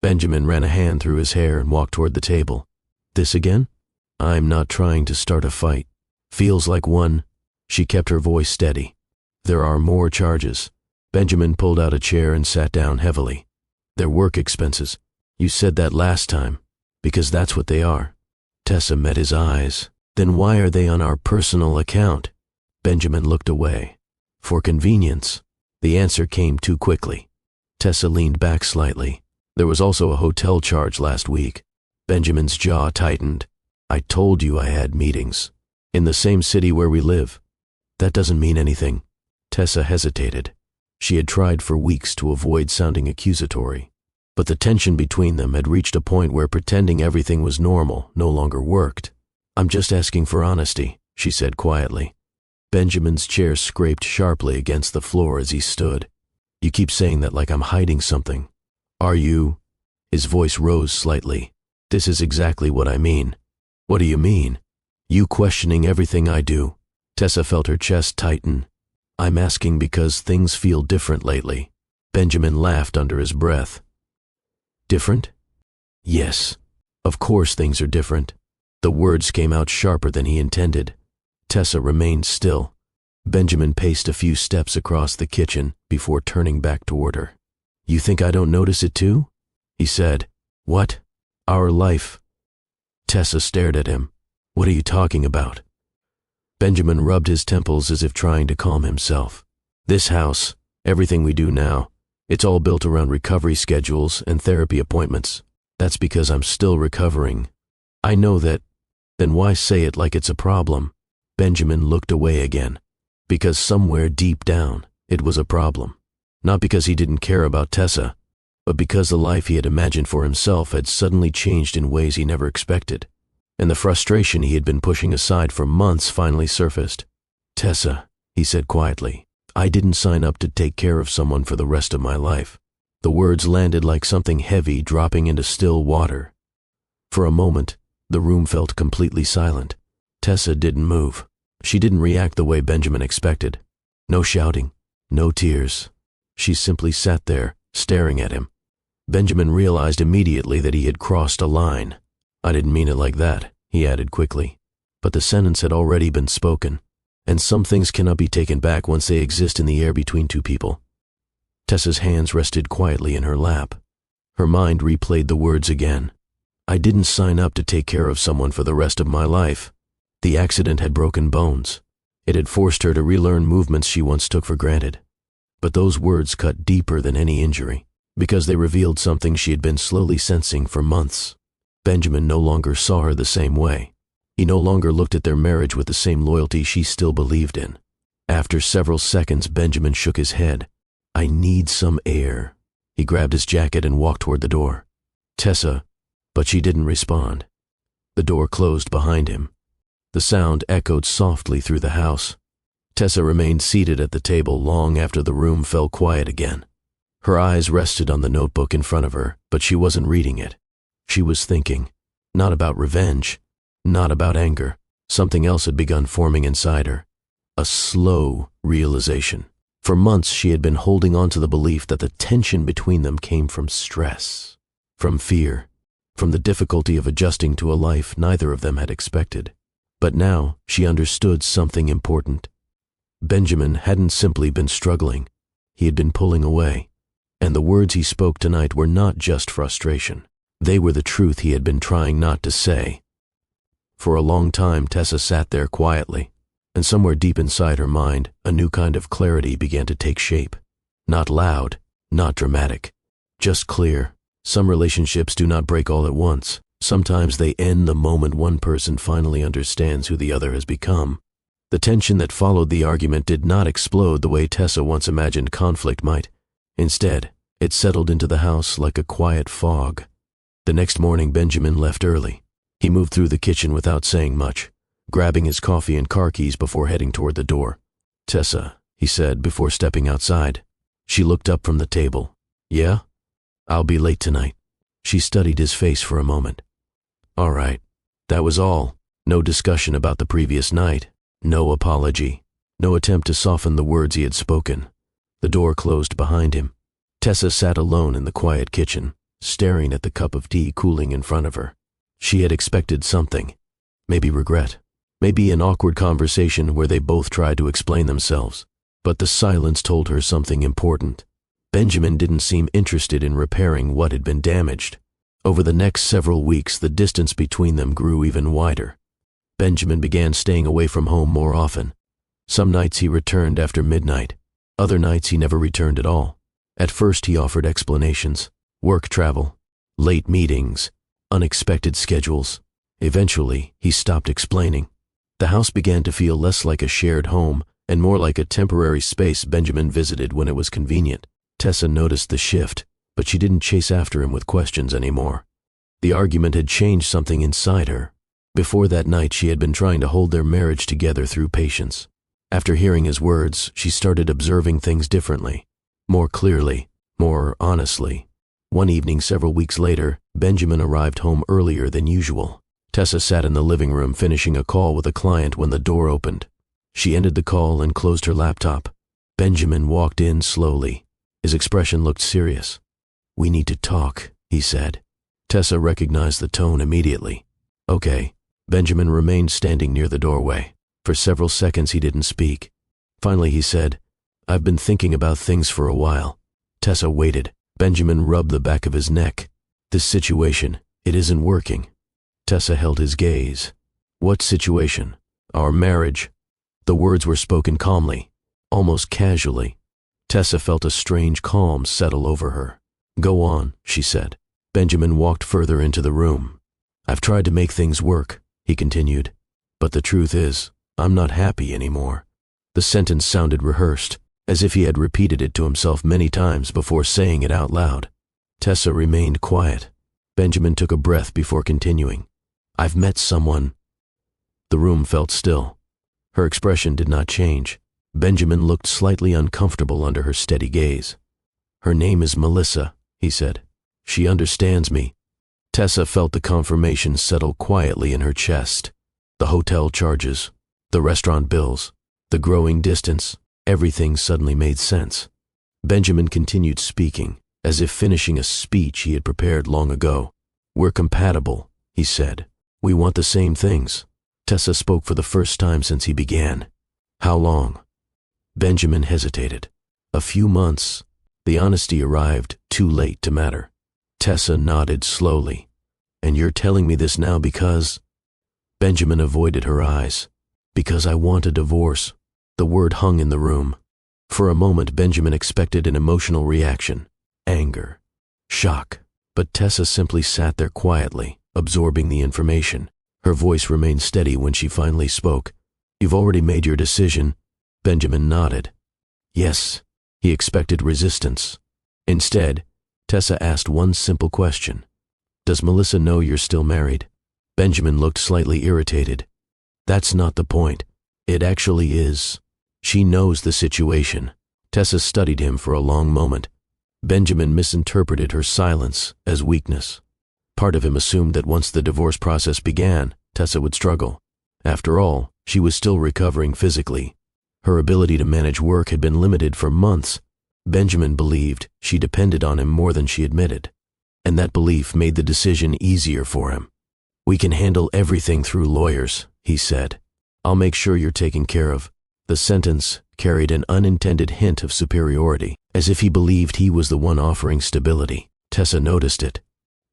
[SPEAKER 1] Benjamin ran a hand through his hair and walked toward the table. "This again?" "I'm not trying to start a fight." "Feels like one." She kept her voice steady. "There are more charges." Benjamin pulled out a chair and sat down heavily. "They're work expenses. You said that last time, because that's what they are." Tessa met his eyes. "Then why are they on our personal account?" Benjamin looked away. "For convenience." The answer came too quickly. Tessa leaned back slightly. "There was also a hotel charge last week." Benjamin's jaw tightened. "I told you I had meetings. In the same city where we live." "That doesn't mean anything." Tessa hesitated. She had tried for weeks to avoid sounding accusatory. But the tension between them had reached a point where pretending everything was normal no longer worked. "I'm just asking for honesty," she said quietly. Benjamin's chair scraped sharply against the floor as he stood. "You keep saying that like I'm hiding something." "Are you?" His voice rose slightly. "This is exactly what I mean." "What do you mean?" "You questioning everything I do." Tessa felt her chest tighten. "I'm asking because things feel different lately." Benjamin laughed under his breath. "Different?" "Yes. Of course things are different." The words came out sharper than he intended. Tessa remained still. Benjamin paced a few steps across the kitchen before turning back toward her. "You think I don't notice it too?" he said. "What?" "Our life." Tessa stared at him. "What are you talking about?" Benjamin rubbed his temples as if trying to calm himself. "This house, everything we do now, it's all built around recovery schedules and therapy appointments. That's because I'm still recovering." "I know that." "Then why say it like it's a problem?" Benjamin looked away again. "Because somewhere deep down, it was a problem. Not because he didn't care about Tessa, but because the life he had imagined for himself had suddenly changed in ways he never expected. And the frustration he had been pushing aside for months finally surfaced. "Tessa," he said quietly, "I didn't sign up to take care of someone for the rest of my life." The words landed like something heavy dropping into still water. For a moment, the room felt completely silent. Tessa didn't move. She didn't react the way Benjamin expected. No shouting, no tears. She simply sat there, staring at him. Benjamin realized immediately that he had crossed a line. "I didn't mean it like that," he added quickly. But the sentence had already been spoken. And some things cannot be taken back once they exist in the air between two people. Tessa's hands rested quietly in her lap. Her mind replayed the words again. "I didn't sign up to take care of someone for the rest of my life." The accident had broken bones. It had forced her to relearn movements she once took for granted. But those words cut deeper than any injury, because they revealed something she had been slowly sensing for months. Benjamin no longer saw her the same way. He no longer looked at their marriage with the same loyalty she still believed in. After several seconds, Benjamin shook his head. "I need some air." He grabbed his jacket and walked toward the door. "Tessa," but she didn't respond. The door closed behind him. The sound echoed softly through the house. Tessa remained seated at the table long after the room fell quiet again. Her eyes rested on the notebook in front of her, but she wasn't reading it. She was thinking, not about revenge, not about anger. Something else had begun forming inside her. A slow realization. For months she had been holding on to the belief that the tension between them came from stress, from fear, from the difficulty of adjusting to a life neither of them had expected. But now she understood something important. Benjamin hadn't simply been struggling. He had been pulling away. And the words he spoke tonight were not just frustration. They were the truth he had been trying not to say. For a long time, Tessa sat there quietly. and somewhere deep inside her mind, a new kind of clarity began to take shape. Not loud, not dramatic, just clear. Some relationships do not break all at once. Sometimes they end the moment one person finally understands who the other has become. The tension that followed the argument did not explode the way Tessa once imagined conflict might. Instead, it settled into the house like a quiet fog. The next morning, Benjamin left early. He moved through the kitchen without saying much, grabbing his coffee and car keys before heading toward the door. "Tessa," he said before stepping outside. She looked up from the table. "Yeah? I'll be late tonight." She studied his face for a moment. "All right." That was all. No discussion about the previous night. No apology. No attempt to soften the words he had spoken. The door closed behind him. Tessa sat alone in the quiet kitchen, staring at the cup of tea cooling in front of her. She had expected something. Maybe regret. Maybe an awkward conversation where they both tried to explain themselves. But the silence told her something important. Benjamin didn't seem interested in repairing what had been damaged. Over the next several weeks, the distance between them grew even wider. Benjamin began staying away from home more often. Some nights he returned after midnight. Other nights he never returned at all. At first he offered explanations: work travel, late meetings, unexpected schedules. Eventually, he stopped explaining. The house began to feel less like a shared home and more like a temporary space Benjamin visited when it was convenient. Tessa noticed the shift, but she didn't chase after him with questions anymore. The argument had changed something inside her. Before that night, she had been trying to hold their marriage together through patience. After hearing his words, she started observing things differently, more clearly, more honestly. One evening several weeks later, Benjamin arrived home earlier than usual. Tessa sat in the living room finishing a call with a client when the door opened. She ended the call and closed her laptop. Benjamin walked in slowly. His expression looked serious. "We need to talk," he said. Tessa recognized the tone immediately. "Okay." Benjamin remained standing near the doorway. For several seconds he didn't speak. Finally he said, "I've been thinking about things for a while." Tessa waited. Benjamin rubbed the back of his neck. "This situation, it isn't working." Tessa held his gaze. "What situation?" "Our marriage." The words were spoken calmly, almost casually. Tessa felt a strange calm settle over her. "Go on," she said. Benjamin walked further into the room. "I've tried to make things work," he continued. "But the truth is, I'm not happy anymore." The sentence sounded rehearsed, as if he had repeated it to himself many times before saying it out loud. Tessa remained quiet. Benjamin took a breath before continuing. "I've met someone." The room felt still. Her expression did not change. Benjamin looked slightly uncomfortable under her steady gaze. "Her name is Melissa," he said. "She understands me." Tessa felt the confirmation settle quietly in her chest. The hotel charges, the restaurant bills, the growing distance, everything suddenly made sense. Benjamin continued speaking, as if finishing a speech he had prepared long ago. "We're compatible," he said. "We want the same things." Tessa spoke for the first time since he began. "How long?" Benjamin hesitated. "A few months." The honesty arrived too late to matter. Tessa nodded slowly. "And you're telling me this now because—" Benjamin avoided her eyes. "Because I want a divorce." The word hung in the room. For a moment, Benjamin expected an emotional reaction: anger, shock. But Tessa simply sat there quietly, absorbing the information. Her voice remained steady when she finally spoke. "You've already made your decision?" Benjamin nodded. "Yes." He expected resistance. Instead, Tessa asked one simple question. "Does Melissa know you're still married?" Benjamin looked slightly irritated. "That's not the point. It actually is. She knows the situation." Tessa studied him for a long moment. Benjamin misinterpreted her silence as weakness. Part of him assumed that once the divorce process began, Tessa would struggle. After all, she was still recovering physically. Her ability to manage work had been limited for months. Benjamin believed she depended on him more than she admitted, and that belief made the decision easier for him. "We can handle everything through lawyers," he said. "I'll make sure you're taken care of." The sentence carried an unintended hint of superiority, as if he believed he was the one offering stability. Tessa noticed it,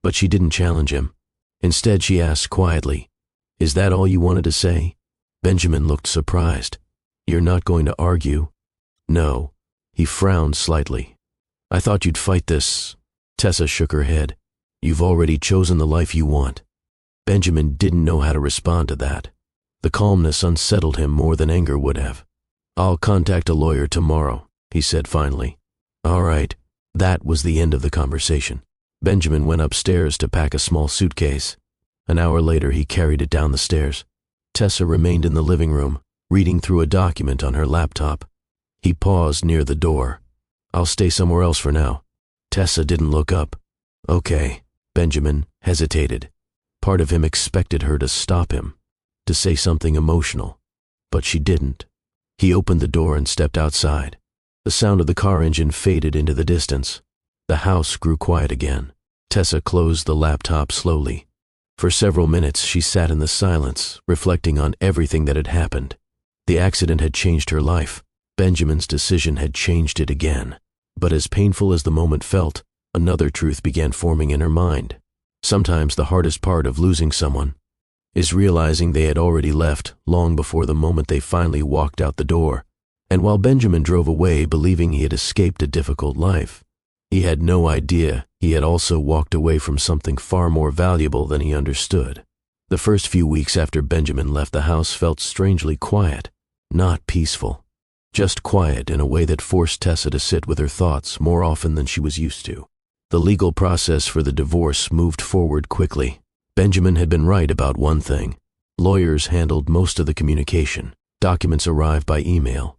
[SPEAKER 1] but she didn't challenge him. Instead, she asked quietly, "Is that all you wanted to say?" Benjamin looked surprised. "You're not going to argue?" "No." He frowned slightly. "I thought you'd fight this." Tessa shook her head. "You've already chosen the life you want." Benjamin didn't know how to respond to that. The calmness unsettled him more than anger would have. "I'll contact a lawyer tomorrow," he said finally. "All right." That was the end of the conversation. Benjamin went upstairs to pack a small suitcase. An hour later, he carried it down the stairs. Tessa remained in the living room, reading through a document on her laptop. He paused near the door. "I'll stay somewhere else for now." Tessa didn't look up. "Okay." Benjamin hesitated. Part of him expected her to stop him, to say something emotional, but she didn't. He opened the door and stepped outside. The sound of the car engine faded into the distance. The house grew quiet again. Tessa closed the laptop slowly. For several minutes she sat in the silence, reflecting on everything that had happened. The accident had changed her life. Benjamin's decision had changed it again. But as painful as the moment felt, another truth began forming in her mind. Sometimes the hardest part of losing someone is realizing they had already left long before the moment they finally walked out the door. And while Benjamin drove away believing he had escaped a difficult life, he had no idea he had also walked away from something far more valuable than he understood. The first few weeks after Benjamin left the house felt strangely quiet, not peaceful. Just quiet in a way that forced Tessa to sit with her thoughts more often than she was used to. The legal process for the divorce moved forward quickly. Benjamin had been right about one thing. Lawyers handled most of the communication. Documents arrived by email.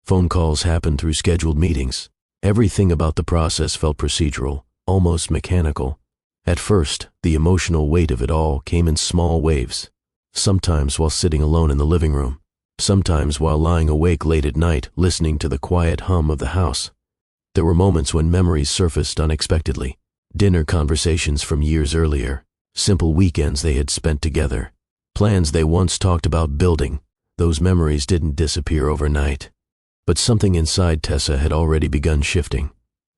[SPEAKER 1] Phone calls happened through scheduled meetings. Everything about the process felt procedural, almost mechanical. At first, the emotional weight of it all came in small waves. Sometimes while sitting alone in the living room. Sometimes while lying awake late at night listening to the quiet hum of the house. There were moments when memories surfaced unexpectedly. Dinner conversations from years earlier. Simple weekends they had spent together. Plans they once talked about building. Those memories didn't disappear overnight. But something inside Tessa had already begun shifting.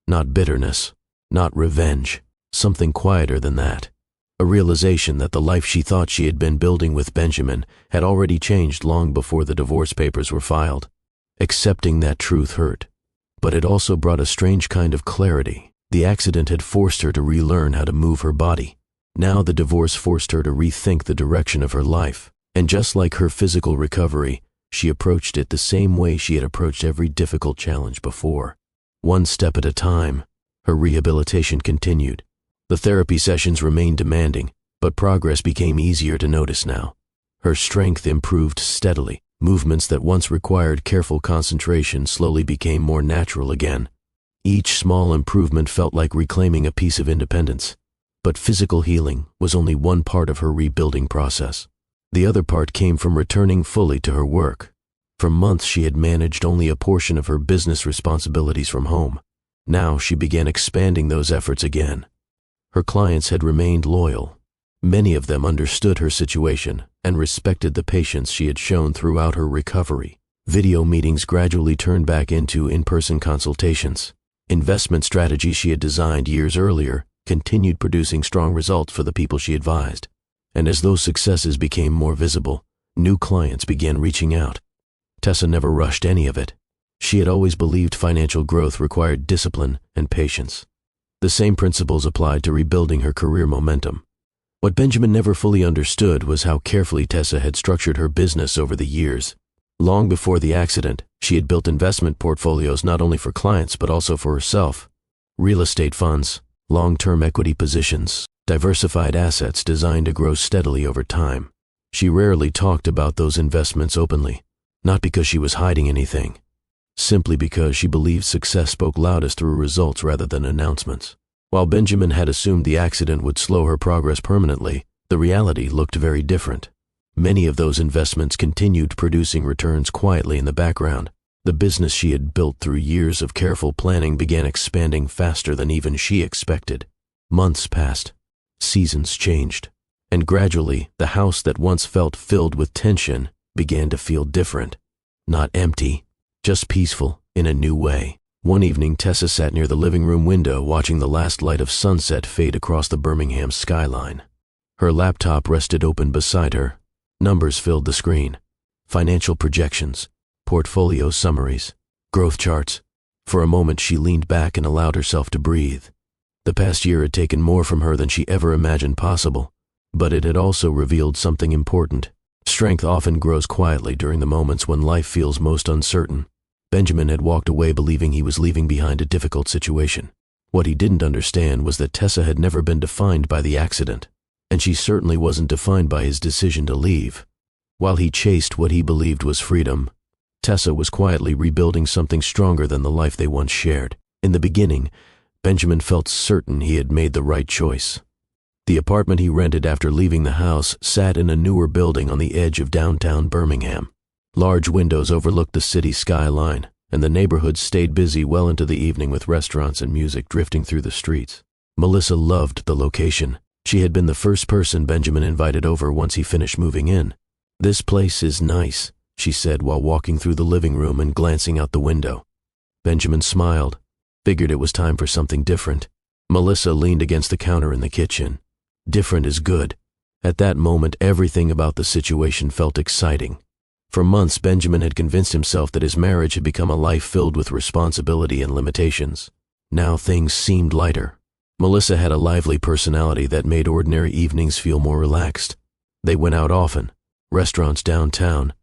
[SPEAKER 1] Not bitterness, not revenge, something quieter than that. A realization that the life she thought she had been building with Benjamin had already changed long before the divorce papers were filed. Accepting that truth hurt. But it also brought a strange kind of clarity. The accident had forced her to relearn how to move her body. Now the divorce forced her to rethink the direction of her life. And just like her physical recovery, she approached it the same way she had approached every difficult challenge before. One step at a time, her rehabilitation continued. The therapy sessions remained demanding, but progress became easier to notice now. Her strength improved steadily. Movements that once required careful concentration slowly became more natural again. Each small improvement felt like reclaiming a piece of independence. But physical healing was only one part of her rebuilding process. The other part came from returning fully to her work. For months she had managed only a portion of her business responsibilities from home. Now she began expanding those efforts again. Her clients had remained loyal. Many of them understood her situation and respected the patience she had shown throughout her recovery. Video meetings gradually turned back into in-person consultations. Investment strategies she had designed years earlier continued producing strong results for the people she advised. And as those successes became more visible, new clients began reaching out. Tessa never rushed any of it. She had always believed financial growth required discipline and patience. The same principles applied to rebuilding her career momentum. What Benjamin never fully understood was how carefully Tessa had structured her business over the years. Long before the accident, she had built investment portfolios not only for clients but also for herself. Real estate funds, long-term equity positions, diversified assets designed to grow steadily over time. She rarely talked about those investments openly, not because she was hiding anything, simply because she believed success spoke loudest through results rather than announcements. While Benjamin had assumed the accident would slow her progress permanently, the reality looked very different. Many of those investments continued producing returns quietly in the background. The business she had built through years of careful planning began expanding faster than even she expected. Months passed. Seasons changed. And gradually, the house that once felt filled with tension began to feel different. Not empty, just peaceful in a new way. One evening, Tessa sat near the living room window watching the last light of sunset fade across the Birmingham skyline. Her laptop rested open beside her. Numbers filled the screen. financial projections, portfolio summaries, growth charts. For a moment she leaned back and allowed herself to breathe. The past year had taken more from her than she ever imagined possible, but it had also revealed something important. Strength often grows quietly during the moments when life feels most uncertain. Benjamin had walked away believing he was leaving behind a difficult situation. What he didn't understand was that Tessa had never been defined by the accident, and she certainly wasn't defined by his decision to leave. While he chased what he believed was freedom, Tessa was quietly rebuilding something stronger than the life they once shared. In the beginning, Benjamin felt certain he had made the right choice. The apartment he rented after leaving the house sat in a newer building on the edge of downtown Birmingham. Large windows overlooked the city skyline, and the neighborhood stayed busy well into the evening with restaurants and music drifting through the streets. Melissa loved the location. She had been the first person Benjamin invited over once he finished moving in. "This place is nice," she said while walking through the living room and glancing out the window. Benjamin smiled, figured it was time for something different. Melissa leaned against the counter in the kitchen. Different is good. At that moment, everything about the situation felt exciting. For months, Benjamin had convinced himself that his marriage had become a life filled with responsibility and limitations. Now things seemed lighter. Melissa had a lively personality that made ordinary evenings feel more relaxed. They went out often, restaurants downtown,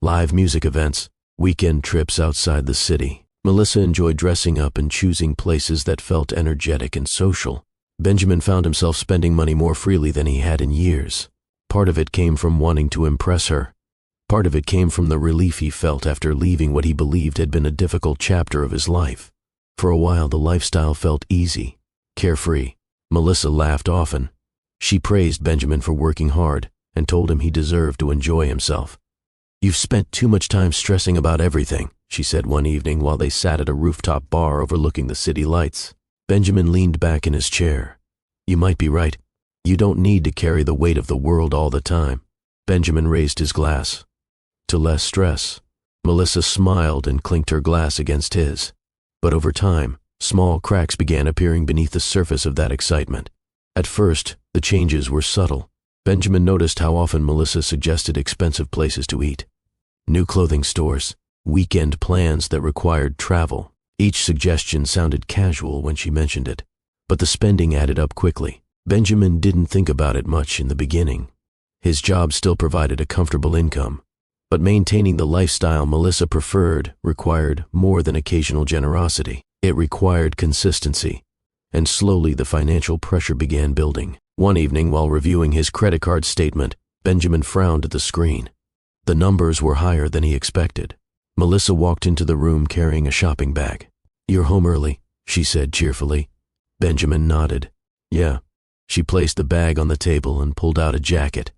[SPEAKER 1] live music events, weekend trips outside the city. Melissa enjoyed dressing up and choosing places that felt energetic and social. Benjamin found himself spending money more freely than he had in years. Part of it came from wanting to impress her. Part of it came from the relief he felt after leaving what he believed had been a difficult chapter of his life. For a while, the lifestyle felt easy, carefree. Melissa laughed often. She praised Benjamin for working hard and told him he deserved to enjoy himself. "You've spent too much time stressing about everything," she said one evening while they sat at a rooftop bar overlooking the city lights. Benjamin leaned back in his chair. "You might be right. You don't need to carry the weight of the world all the time." Benjamin raised his glass. "To less stress." Melissa smiled and clinked her glass against his. But over time, small cracks began appearing beneath the surface of that excitement. At first, the changes were subtle. Benjamin noticed how often Melissa suggested expensive places to eat. New clothing stores, weekend plans that required travel. Each suggestion sounded casual when she mentioned it, but the spending added up quickly. Benjamin didn't think about it much in the beginning. His job still provided a comfortable income, but maintaining the lifestyle Melissa preferred required more than occasional generosity. It required consistency, and slowly the financial pressure began building. One evening, while reviewing his credit card statement, Benjamin frowned at the screen. The numbers were higher than he expected. Melissa walked into the room carrying a shopping bag. "You're home early," she said cheerfully. Benjamin nodded. "Yeah." She placed the bag on the table and pulled out a jacket.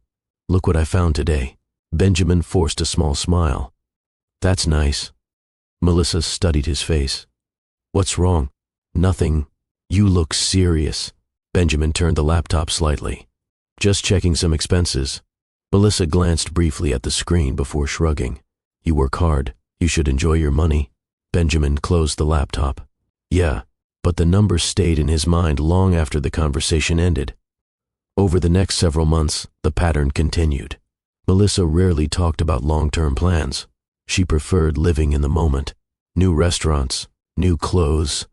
[SPEAKER 1] "Look what I found today." Benjamin forced a small smile. "That's nice." Melissa studied his face. "What's wrong?" "Nothing. You look serious." Benjamin turned the laptop slightly. "Just checking some expenses." Melissa glanced briefly at the screen before shrugging. "You work hard. You should enjoy your money." Benjamin closed the laptop. "Yeah," but the numbers stayed in his mind long after the conversation ended. Over the next several months, the pattern continued. Melissa rarely talked about long-term plans. She preferred living in the moment. New restaurants, new clothes,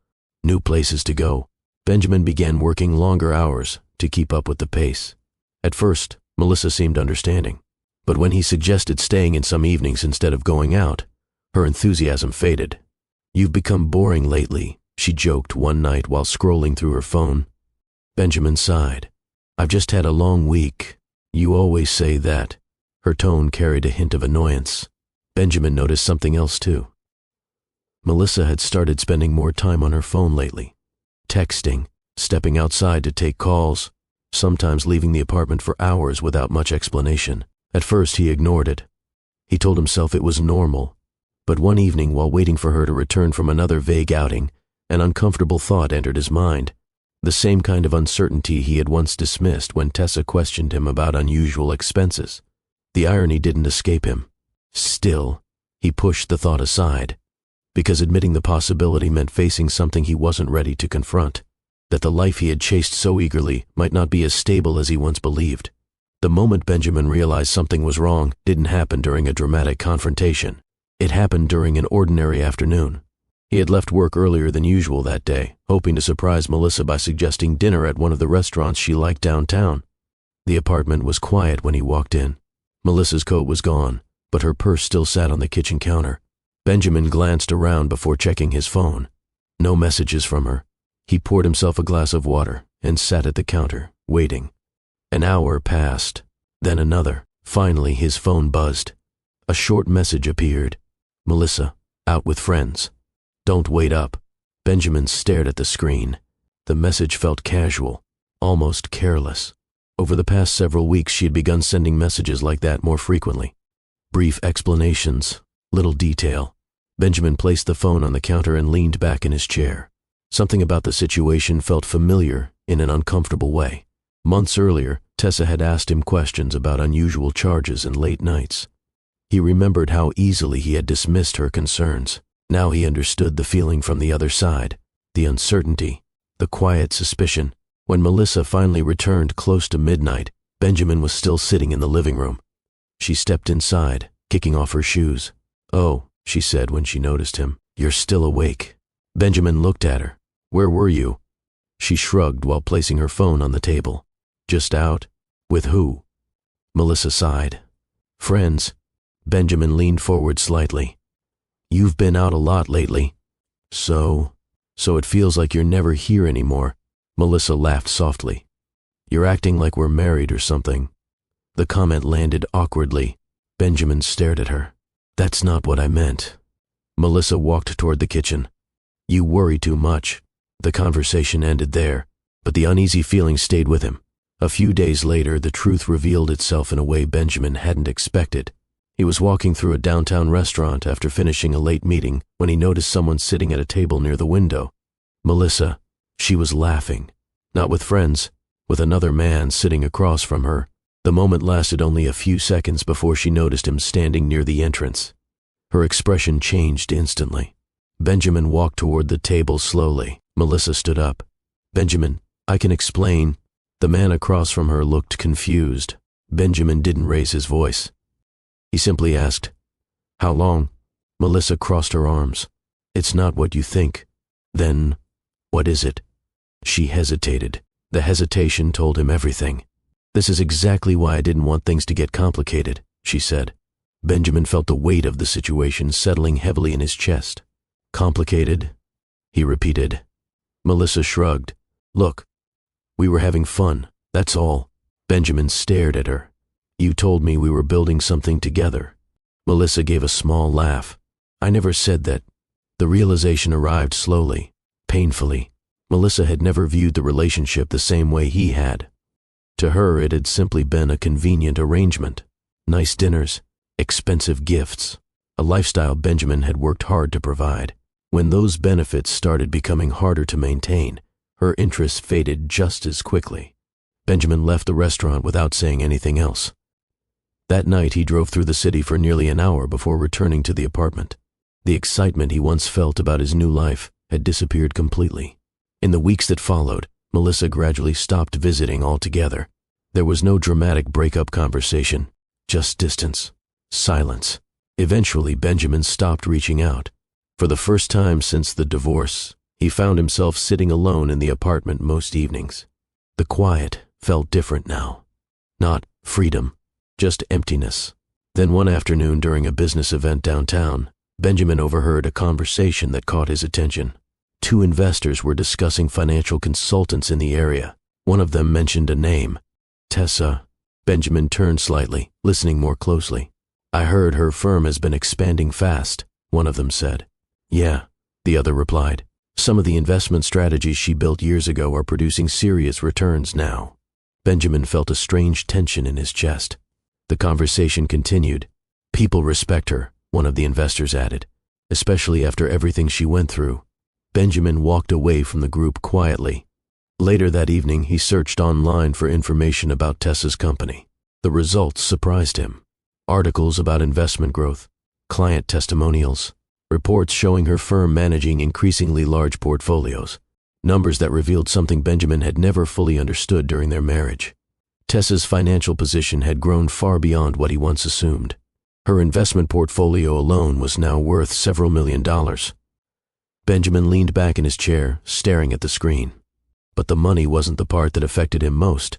[SPEAKER 1] new places to go. Benjamin began working longer hours to keep up with the pace. At first, Melissa seemed understanding, but when he suggested staying in some evenings instead of going out, her enthusiasm faded. "You've become boring lately," she joked one night while scrolling through her phone. Benjamin sighed. "I've just had a long week." "You always say that." Her tone carried a hint of annoyance. Benjamin noticed something else too. Melissa had started spending more time on her phone lately. Texting, stepping outside to take calls, sometimes leaving the apartment for hours without much explanation. At first he ignored it. He told himself it was normal. But one evening, while waiting for her to return from another vague outing, an uncomfortable thought entered his mind. The same kind of uncertainty he had once dismissed when Tessa questioned him about unusual expenses. The irony didn't escape him. Still, he pushed the thought aside, because admitting the possibility meant facing something he wasn't ready to confront, that the life he had chased so eagerly might not be as stable as he once believed. The moment Benjamin realized something was wrong didn't happen during a dramatic confrontation. It happened during an ordinary afternoon. He had left work earlier than usual that day, hoping to surprise Melissa by suggesting dinner at one of the restaurants she liked downtown. The apartment was quiet when he walked in. Melissa's coat was gone, but her purse still sat on the kitchen counter. Benjamin glanced around before checking his phone. No messages from her. He poured himself a glass of water and sat at the counter, waiting. An hour passed, then another. Finally, his phone buzzed. A short message appeared. Melissa, out with friends. Don't wait up. Benjamin stared at the screen. The message felt casual, almost careless. Over the past several weeks, she had begun sending messages like that more frequently. Brief explanations, little detail. Benjamin placed the phone on the counter and leaned back in his chair. Something about the situation felt familiar in an uncomfortable way. Months earlier, Tessa had asked him questions about unusual charges and late nights. He remembered how easily he had dismissed her concerns. Now he understood the feeling from the other side, the uncertainty, the quiet suspicion. When Melissa finally returned close to midnight, Benjamin was still sitting in the living room. She stepped inside, kicking off her shoes. "Oh," she said when she noticed him, "you're still awake." Benjamin looked at her. "Where were you?" She shrugged while placing her phone on the table. "Just out? With who?" Melissa sighed. "Friends." Benjamin leaned forward slightly. "You've been out a lot lately." So it feels like you're never here anymore." Melissa laughed softly. "You're acting like we're married or something." The comment landed awkwardly. Benjamin stared at her. "That's not what I meant." Melissa walked toward the kitchen. "You worry too much." The conversation ended there, but the uneasy feeling stayed with him. A few days later, the truth revealed itself in a way Benjamin hadn't expected. He was walking through a downtown restaurant after finishing a late meeting when he noticed someone sitting at a table near the window. Melissa. She was laughing. Not with friends, with another man sitting across from her. The moment lasted only a few seconds before she noticed him standing near the entrance. Her expression changed instantly. Benjamin walked toward the table slowly. Melissa stood up. "Benjamin, I can explain." The man across from her looked confused. Benjamin didn't raise his voice. He simply asked, "How long?" Melissa crossed her arms. "It's not what you think." "Then, what is it?" She hesitated. The hesitation told him everything. "This is exactly why I didn't want things to get complicated," she said. Benjamin felt the weight of the situation settling heavily in his chest. "Complicated?" he repeated. Melissa shrugged. "Look, we were having fun, that's all." Benjamin stared at her. "You told me we were building something together." Melissa gave a small laugh. "I never said that." The realization arrived slowly, painfully. Melissa had never viewed the relationship the same way he had. To her, it had simply been a convenient arrangement. Nice dinners, expensive gifts, a lifestyle Benjamin had worked hard to provide. When those benefits started becoming harder to maintain, her interest faded just as quickly. Benjamin left the restaurant without saying anything else. That night, he drove through the city for nearly an hour before returning to the apartment. The excitement he once felt about his new life had disappeared completely. In the weeks that followed, Melissa gradually stopped visiting altogether. There was no dramatic breakup conversation, just distance, silence. Eventually, Benjamin stopped reaching out. For the first time since the divorce, he found himself sitting alone in the apartment most evenings. The quiet felt different now. Not freedom, just emptiness. Then one afternoon during a business event downtown, Benjamin overheard a conversation that caught his attention. Two investors were discussing financial consultants in the area. One of them mentioned a name, Tessa. Benjamin turned slightly, listening more closely. "I heard her firm has been expanding fast," one of them said. "Yeah," the other replied. "Some of the investment strategies she built years ago are producing serious returns now." Benjamin felt a strange tension in his chest. The conversation continued. "People respect her," one of the investors added, "especially after everything she went through." Benjamin walked away from the group quietly. Later that evening, he searched online for information about Tessa's company. The results surprised him. Articles about investment growth, client testimonials, reports showing her firm managing increasingly large portfolios, numbers that revealed something Benjamin had never fully understood during their marriage. Tessa's financial position had grown far beyond what he once assumed. Her investment portfolio alone was now worth several $1,000,000. Benjamin leaned back in his chair, staring at the screen. But the money wasn't the part that affected him most.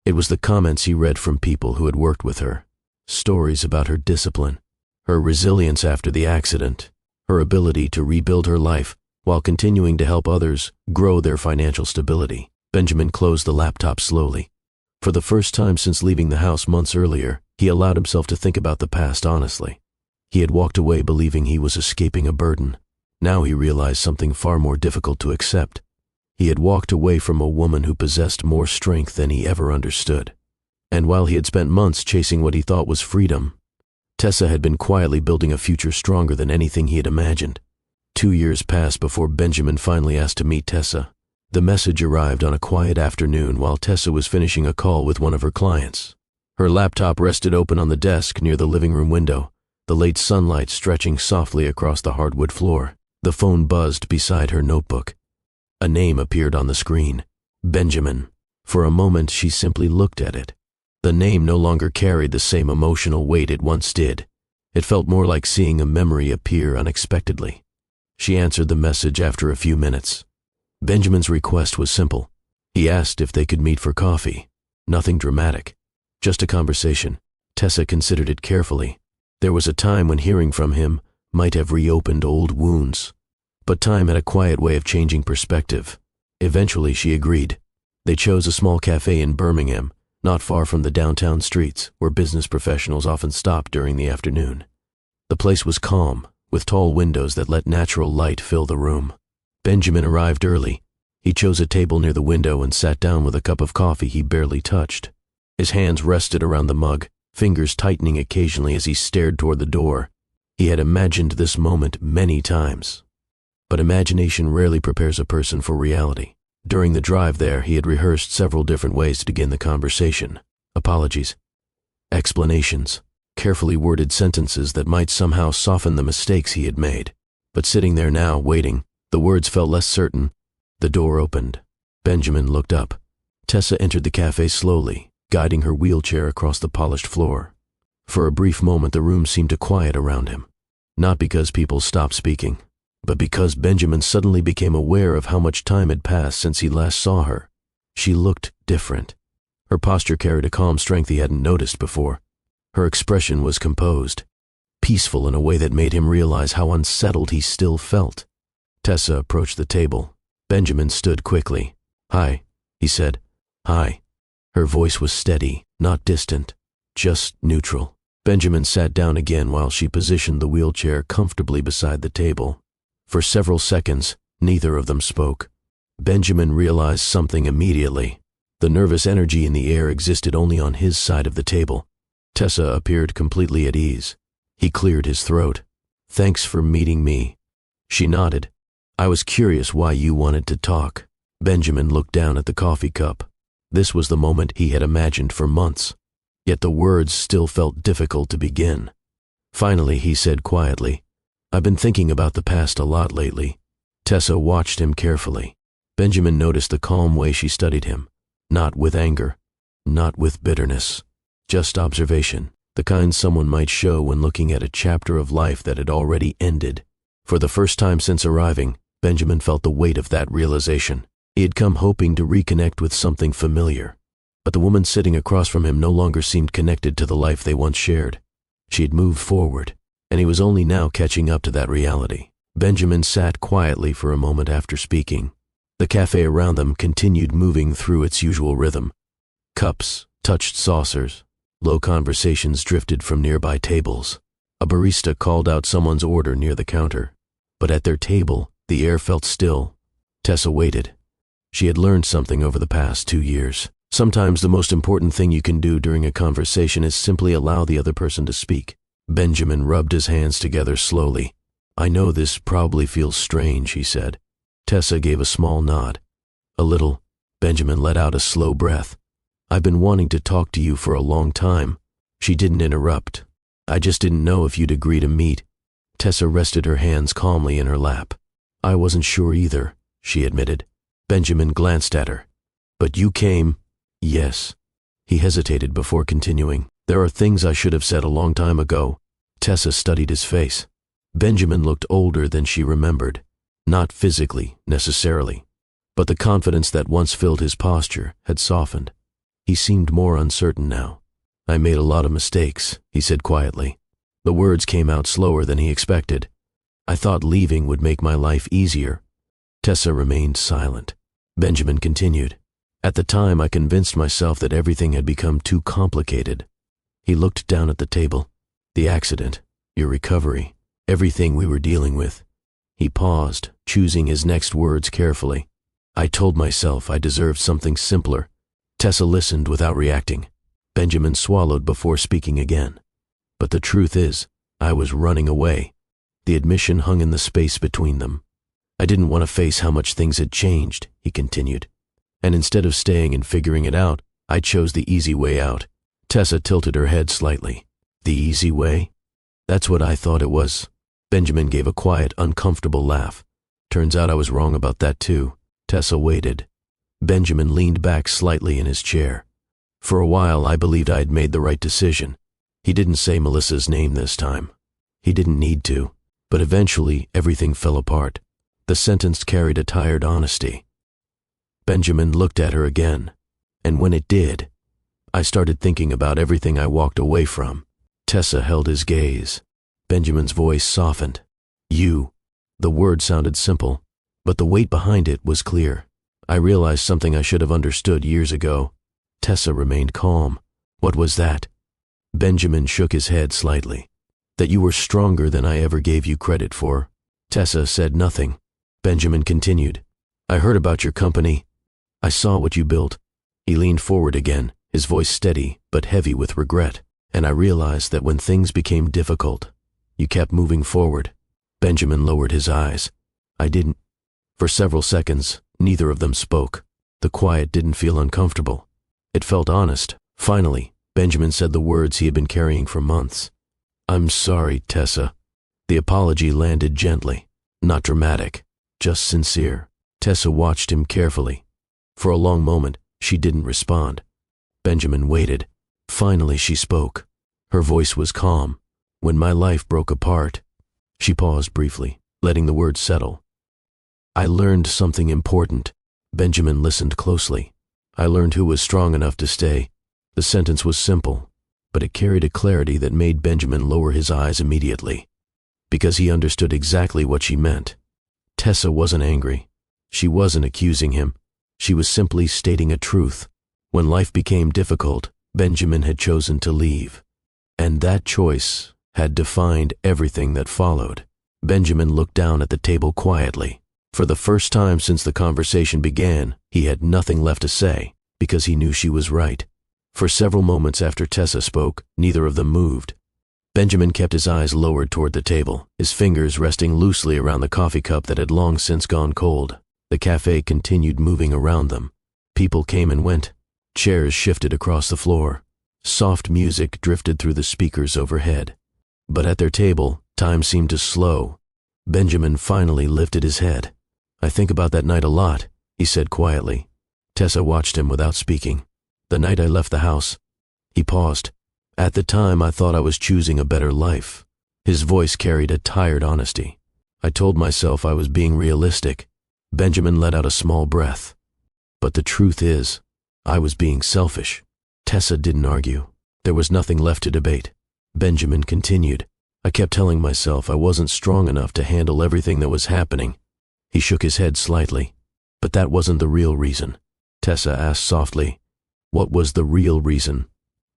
[SPEAKER 1] It was the comments he read from people who had worked with her. Stories about her discipline, her resilience after the accident, her ability to rebuild her life while continuing to help others grow their financial stability. Benjamin closed the laptop slowly. For the first time since leaving the house months earlier, he allowed himself to think about the past honestly. He had walked away believing he was escaping a burden. Now he realized something far more difficult to accept. He had walked away from a woman who possessed more strength than he ever understood. And while he had spent months chasing what he thought was freedom, Tessa had been quietly building a future stronger than anything he had imagined. 2 years passed before Benjamin finally asked to meet Tessa. The message arrived on a quiet afternoon while Tessa was finishing a call with one of her clients. Her laptop rested open on the desk near the living room window, the late sunlight stretching softly across the hardwood floor. The phone buzzed beside her notebook. A name appeared on the screen. Benjamin. For a moment, she simply looked at it. The name no longer carried the same emotional weight it once did. It felt more like seeing a memory appear unexpectedly. She answered the message after a few minutes. Benjamin's request was simple. He asked if they could meet for coffee. Nothing dramatic. Just a conversation. Tessa considered it carefully. There was a time when hearing from him might have reopened old wounds. But time had a quiet way of changing perspective. Eventually she agreed. They chose a small cafe in Birmingham, not far from the downtown streets where business professionals often stopped during the afternoon. The place was calm, with tall windows that let natural light fill the room. Benjamin arrived early. He chose a table near the window and sat down with a cup of coffee he barely touched. His hands rested around the mug, fingers tightening occasionally as he stared toward the door. He had imagined this moment many times. But imagination rarely prepares a person for reality. During the drive there, he had rehearsed several different ways to begin the conversation. Apologies, explanations, carefully worded sentences that might somehow soften the mistakes he had made. But sitting there now, waiting, the words felt less certain. The door opened. Benjamin looked up. Tessa entered the cafe slowly, guiding her wheelchair across the polished floor. For a brief moment, the room seemed to quiet around him. Not because people stopped speaking, but because Benjamin suddenly became aware of how much time had passed since he last saw her. She looked different. Her posture carried a calm strength he hadn't noticed before. Her expression was composed, peaceful in a way that made him realize how unsettled he still felt. Tessa approached the table. Benjamin stood quickly. "Hi," he said. "Hi." Her voice was steady, not distant, just neutral. Benjamin sat down again while she positioned the wheelchair comfortably beside the table. For several seconds, neither of them spoke. Benjamin realized something immediately. The nervous energy in the air existed only on his side of the table. Tessa appeared completely at ease. He cleared his throat. "Thanks for meeting me." She nodded. "I was curious why you wanted to talk." Benjamin looked down at the coffee cup. This was the moment he had imagined for months. Yet the words still felt difficult to begin. Finally, he said quietly, "I've been thinking about the past a lot lately." Tessa watched him carefully. Benjamin noticed the calm way she studied him. Not with anger, not with bitterness, just observation, the kind someone might show when looking at a chapter of life that had already ended. For the first time since arriving, Benjamin felt the weight of that realization. He had come hoping to reconnect with something familiar. But the woman sitting across from him no longer seemed connected to the life they once shared. She had moved forward, and he was only now catching up to that reality. Benjamin sat quietly for a moment after speaking. The cafe around them continued moving through its usual rhythm. Cups touched saucers. Low conversations drifted from nearby tables. A barista called out someone's order near the counter. But at their table, the air felt still. Tessa waited. She had learned something over the past 2 years. Sometimes the most important thing you can do during a conversation is simply allow the other person to speak. Benjamin rubbed his hands together slowly. "I know this probably feels strange," he said. Tessa gave a small nod. "A little." Benjamin let out a slow breath. "I've been wanting to talk to you for a long time." She didn't interrupt. "I just didn't know if you'd agree to meet." Tessa rested her hands calmly in her lap. "I wasn't sure either," she admitted. Benjamin glanced at her. "But you came." "Yes." He hesitated before continuing. There are things I should have said a long time ago. Tessa studied his face. Benjamin looked older than she remembered. Not physically, necessarily, but the confidence that once filled his posture had softened. He seemed more uncertain now. I made a lot of mistakes, he said quietly. The words came out slower than he expected. I thought leaving would make my life easier. Tessa remained silent. Benjamin continued. At the time, I convinced myself that everything had become too complicated. He looked down at the table. The accident, your recovery, everything we were dealing with. He paused, choosing his next words carefully. I told myself I deserved something simpler. Tessa listened without reacting. Benjamin swallowed before speaking again. But the truth is, I was running away. The admission hung in the space between them. I didn't want to face how much things had changed, he continued. And instead of staying and figuring it out, I chose the easy way out. Tessa tilted her head slightly. The easy way? That's what I thought it was. Benjamin gave a quiet, uncomfortable laugh. Turns out I was wrong about that too. Tessa waited. Benjamin leaned back slightly in his chair. For a while, I believed I had made the right decision. He didn't say Melissa's name this time. He didn't need to. But eventually, everything fell apart. The sentence carried a tired honesty. Benjamin looked at her again, and when it did, I started thinking about everything I walked away from. Tessa held his gaze. Benjamin's voice softened. You. The word sounded simple, but the weight behind it was clear. I realized something I should have understood years ago. Tessa remained calm. What was that? Benjamin shook his head slightly. That you were stronger than I ever gave you credit for. Tessa said nothing. Benjamin continued. I heard about your company. I saw what you built. He leaned forward again, his voice steady but heavy with regret, and I realized that when things became difficult, you kept moving forward. Benjamin lowered his eyes. I didn't. For several seconds, neither of them spoke. The quiet didn't feel uncomfortable. It felt honest. Finally, Benjamin said the words he had been carrying for months. I'm sorry, Tessa. The apology landed gently, not dramatic, just sincere. Tessa watched him carefully. For a long moment, she didn't respond. Benjamin waited. Finally, she spoke. Her voice was calm. When my life broke apart, she paused briefly, letting the words settle. I learned something important. Benjamin listened closely. I learned who was strong enough to stay. The sentence was simple, but it carried a clarity that made Benjamin lower his eyes immediately, because he understood exactly what she meant. Tessa wasn't angry. She wasn't accusing him. She was simply stating a truth. When life became difficult, Benjamin had chosen to leave. And that choice had defined everything that followed. Benjamin looked down at the table quietly. For the first time since the conversation began, he had nothing left to say, because he knew she was right. For several moments after Tessa spoke, neither of them moved. Benjamin kept his eyes lowered toward the table, his fingers resting loosely around the coffee cup that had long since gone cold. The cafe continued moving around them. People came and went. Chairs shifted across the floor. Soft music drifted through the speakers overhead. But at their table, time seemed to slow. Benjamin finally lifted his head. I think about that night a lot, he said quietly. Tessa watched him without speaking. The night I left the house. He paused. At the time, I thought I was choosing a better life. His voice carried a tired honesty. I told myself I was being realistic. Benjamin let out a small breath. But the truth is, I was being selfish. Tessa didn't argue. There was nothing left to debate. Benjamin continued. I kept telling myself I wasn't strong enough to handle everything that was happening. He shook his head slightly. But that wasn't the real reason. Tessa asked softly, what was the real reason?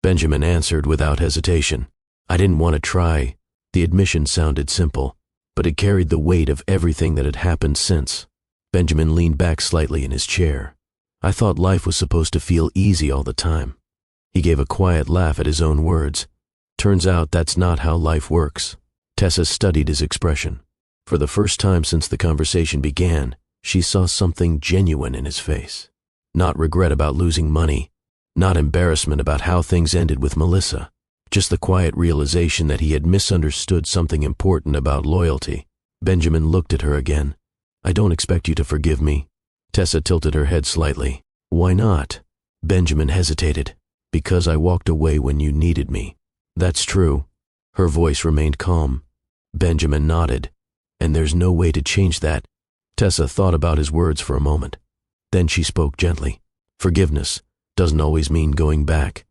[SPEAKER 1] Benjamin answered without hesitation. I didn't want to try. The admission sounded simple, but it carried the weight of everything that had happened since. Benjamin leaned back slightly in his chair. I thought life was supposed to feel easy all the time. He gave a quiet laugh at his own words. Turns out that's not how life works. Tessa studied his expression. For the first time since the conversation began, she saw something genuine in his face. Not regret about losing money, not embarrassment about how things ended with Melissa, just the quiet realization that he had misunderstood something important about loyalty. Benjamin looked at her again. I don't expect you to forgive me. Tessa tilted her head slightly. Why not? Benjamin hesitated. Because I walked away when you needed me. That's true. Her voice remained calm. Benjamin nodded. And there's no way to change that. Tessa thought about his words for a moment. Then she spoke gently. Forgiveness doesn't always mean going back.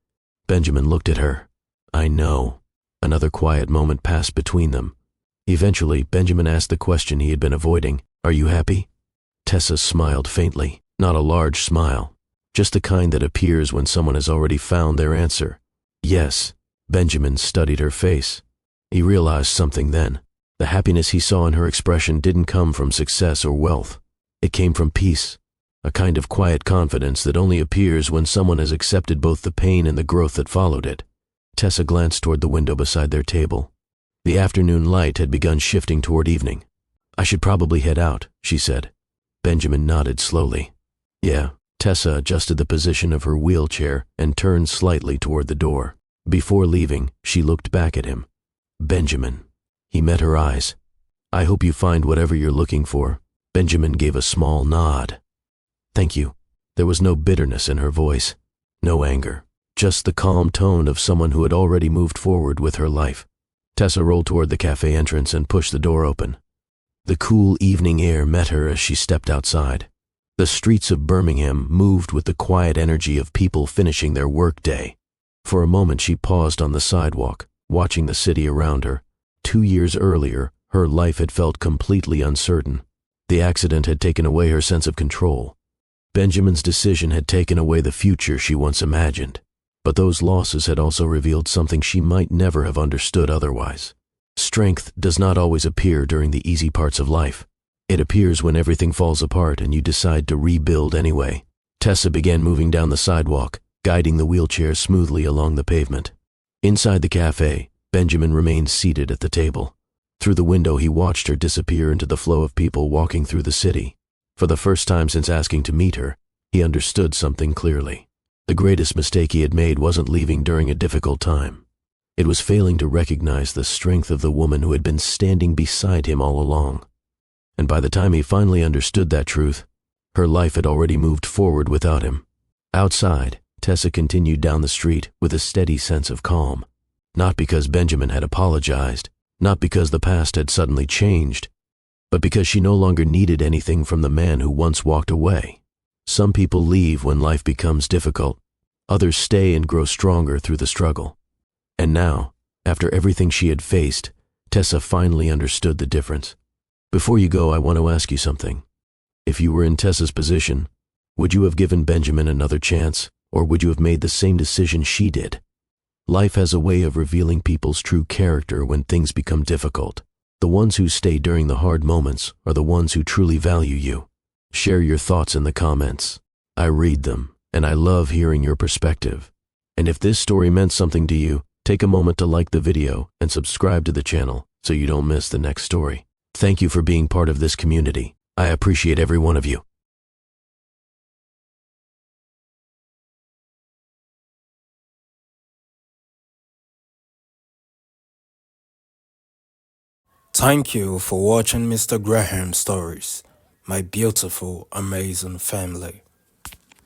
[SPEAKER 1] Benjamin looked at her. I know. Another quiet moment passed between them. Eventually, Benjamin asked the question he had been avoiding. Are you happy? Tessa smiled faintly, not a large smile, just the kind that appears when someone has already found their answer. Yes. Benjamin studied her face. He realized something then. The happiness he saw in her expression didn't come from success or wealth. It came from peace, a kind of quiet confidence that only appears when someone has accepted both the pain and the growth that followed it. Tessa glanced toward the window beside their table. The afternoon light had begun shifting toward evening. I should probably head out, she said. Benjamin nodded slowly. Yeah. Tessa adjusted the position of her wheelchair and turned slightly toward the door. Before leaving, she looked back at him. Benjamin. He met her eyes. I hope you find whatever you're looking for. Benjamin gave a small nod. Thank you. There was no bitterness in her voice, no anger, just the calm tone of someone who had already moved forward with her life. Tessa rolled toward the cafe entrance and pushed the door open. The cool evening air met her as she stepped outside. The streets of Birmingham moved with the quiet energy of people finishing their workday. For a moment she paused on the sidewalk, watching the city around her. 2 years earlier, her life had felt completely uncertain. The accident had taken away her sense of control. Benjamin's decision had taken away the future she once imagined. But those losses had also revealed something she might never have understood otherwise. Strength does not always appear during the easy parts of life. It appears when everything falls apart and you decide to rebuild anyway. Tessa began moving down the sidewalk, guiding the wheelchair smoothly along the pavement. Inside the cafe, Benjamin remained seated at the table. Through the window he watched her disappear into the flow of people walking through the city. For the first time since asking to meet her, he understood something clearly. The greatest mistake he had made wasn't leaving during a difficult time. It was failing to recognize the strength of the woman who had been standing beside him all along. And by the time he finally understood that truth, her life had already moved forward without him. Outside, Tessa continued down the street with a steady sense of calm. Not because Benjamin had apologized, not because the past had suddenly changed, but because she no longer needed anything from the man who once walked away. Some people leave when life becomes difficult. Others stay and grow stronger through the struggle. And now, after everything she had faced, Tessa finally understood the difference. Before you go, I want to ask you something. If you were in Tessa's position, would you have given Benjamin another chance, or would you have made the same decision she did? Life has a way of revealing people's true character when things become difficult. The ones who stay during the hard moments are the ones who truly value you. Share your thoughts in the comments. I read them, and I love hearing your perspective. And if this story meant something to you, take a moment to like the video and subscribe to the channel so you don't miss the next story. Thank you for being part of this community. I appreciate every one of you.
[SPEAKER 2] Thank you for watching Mr. Graham Stories, my beautiful, amazing family.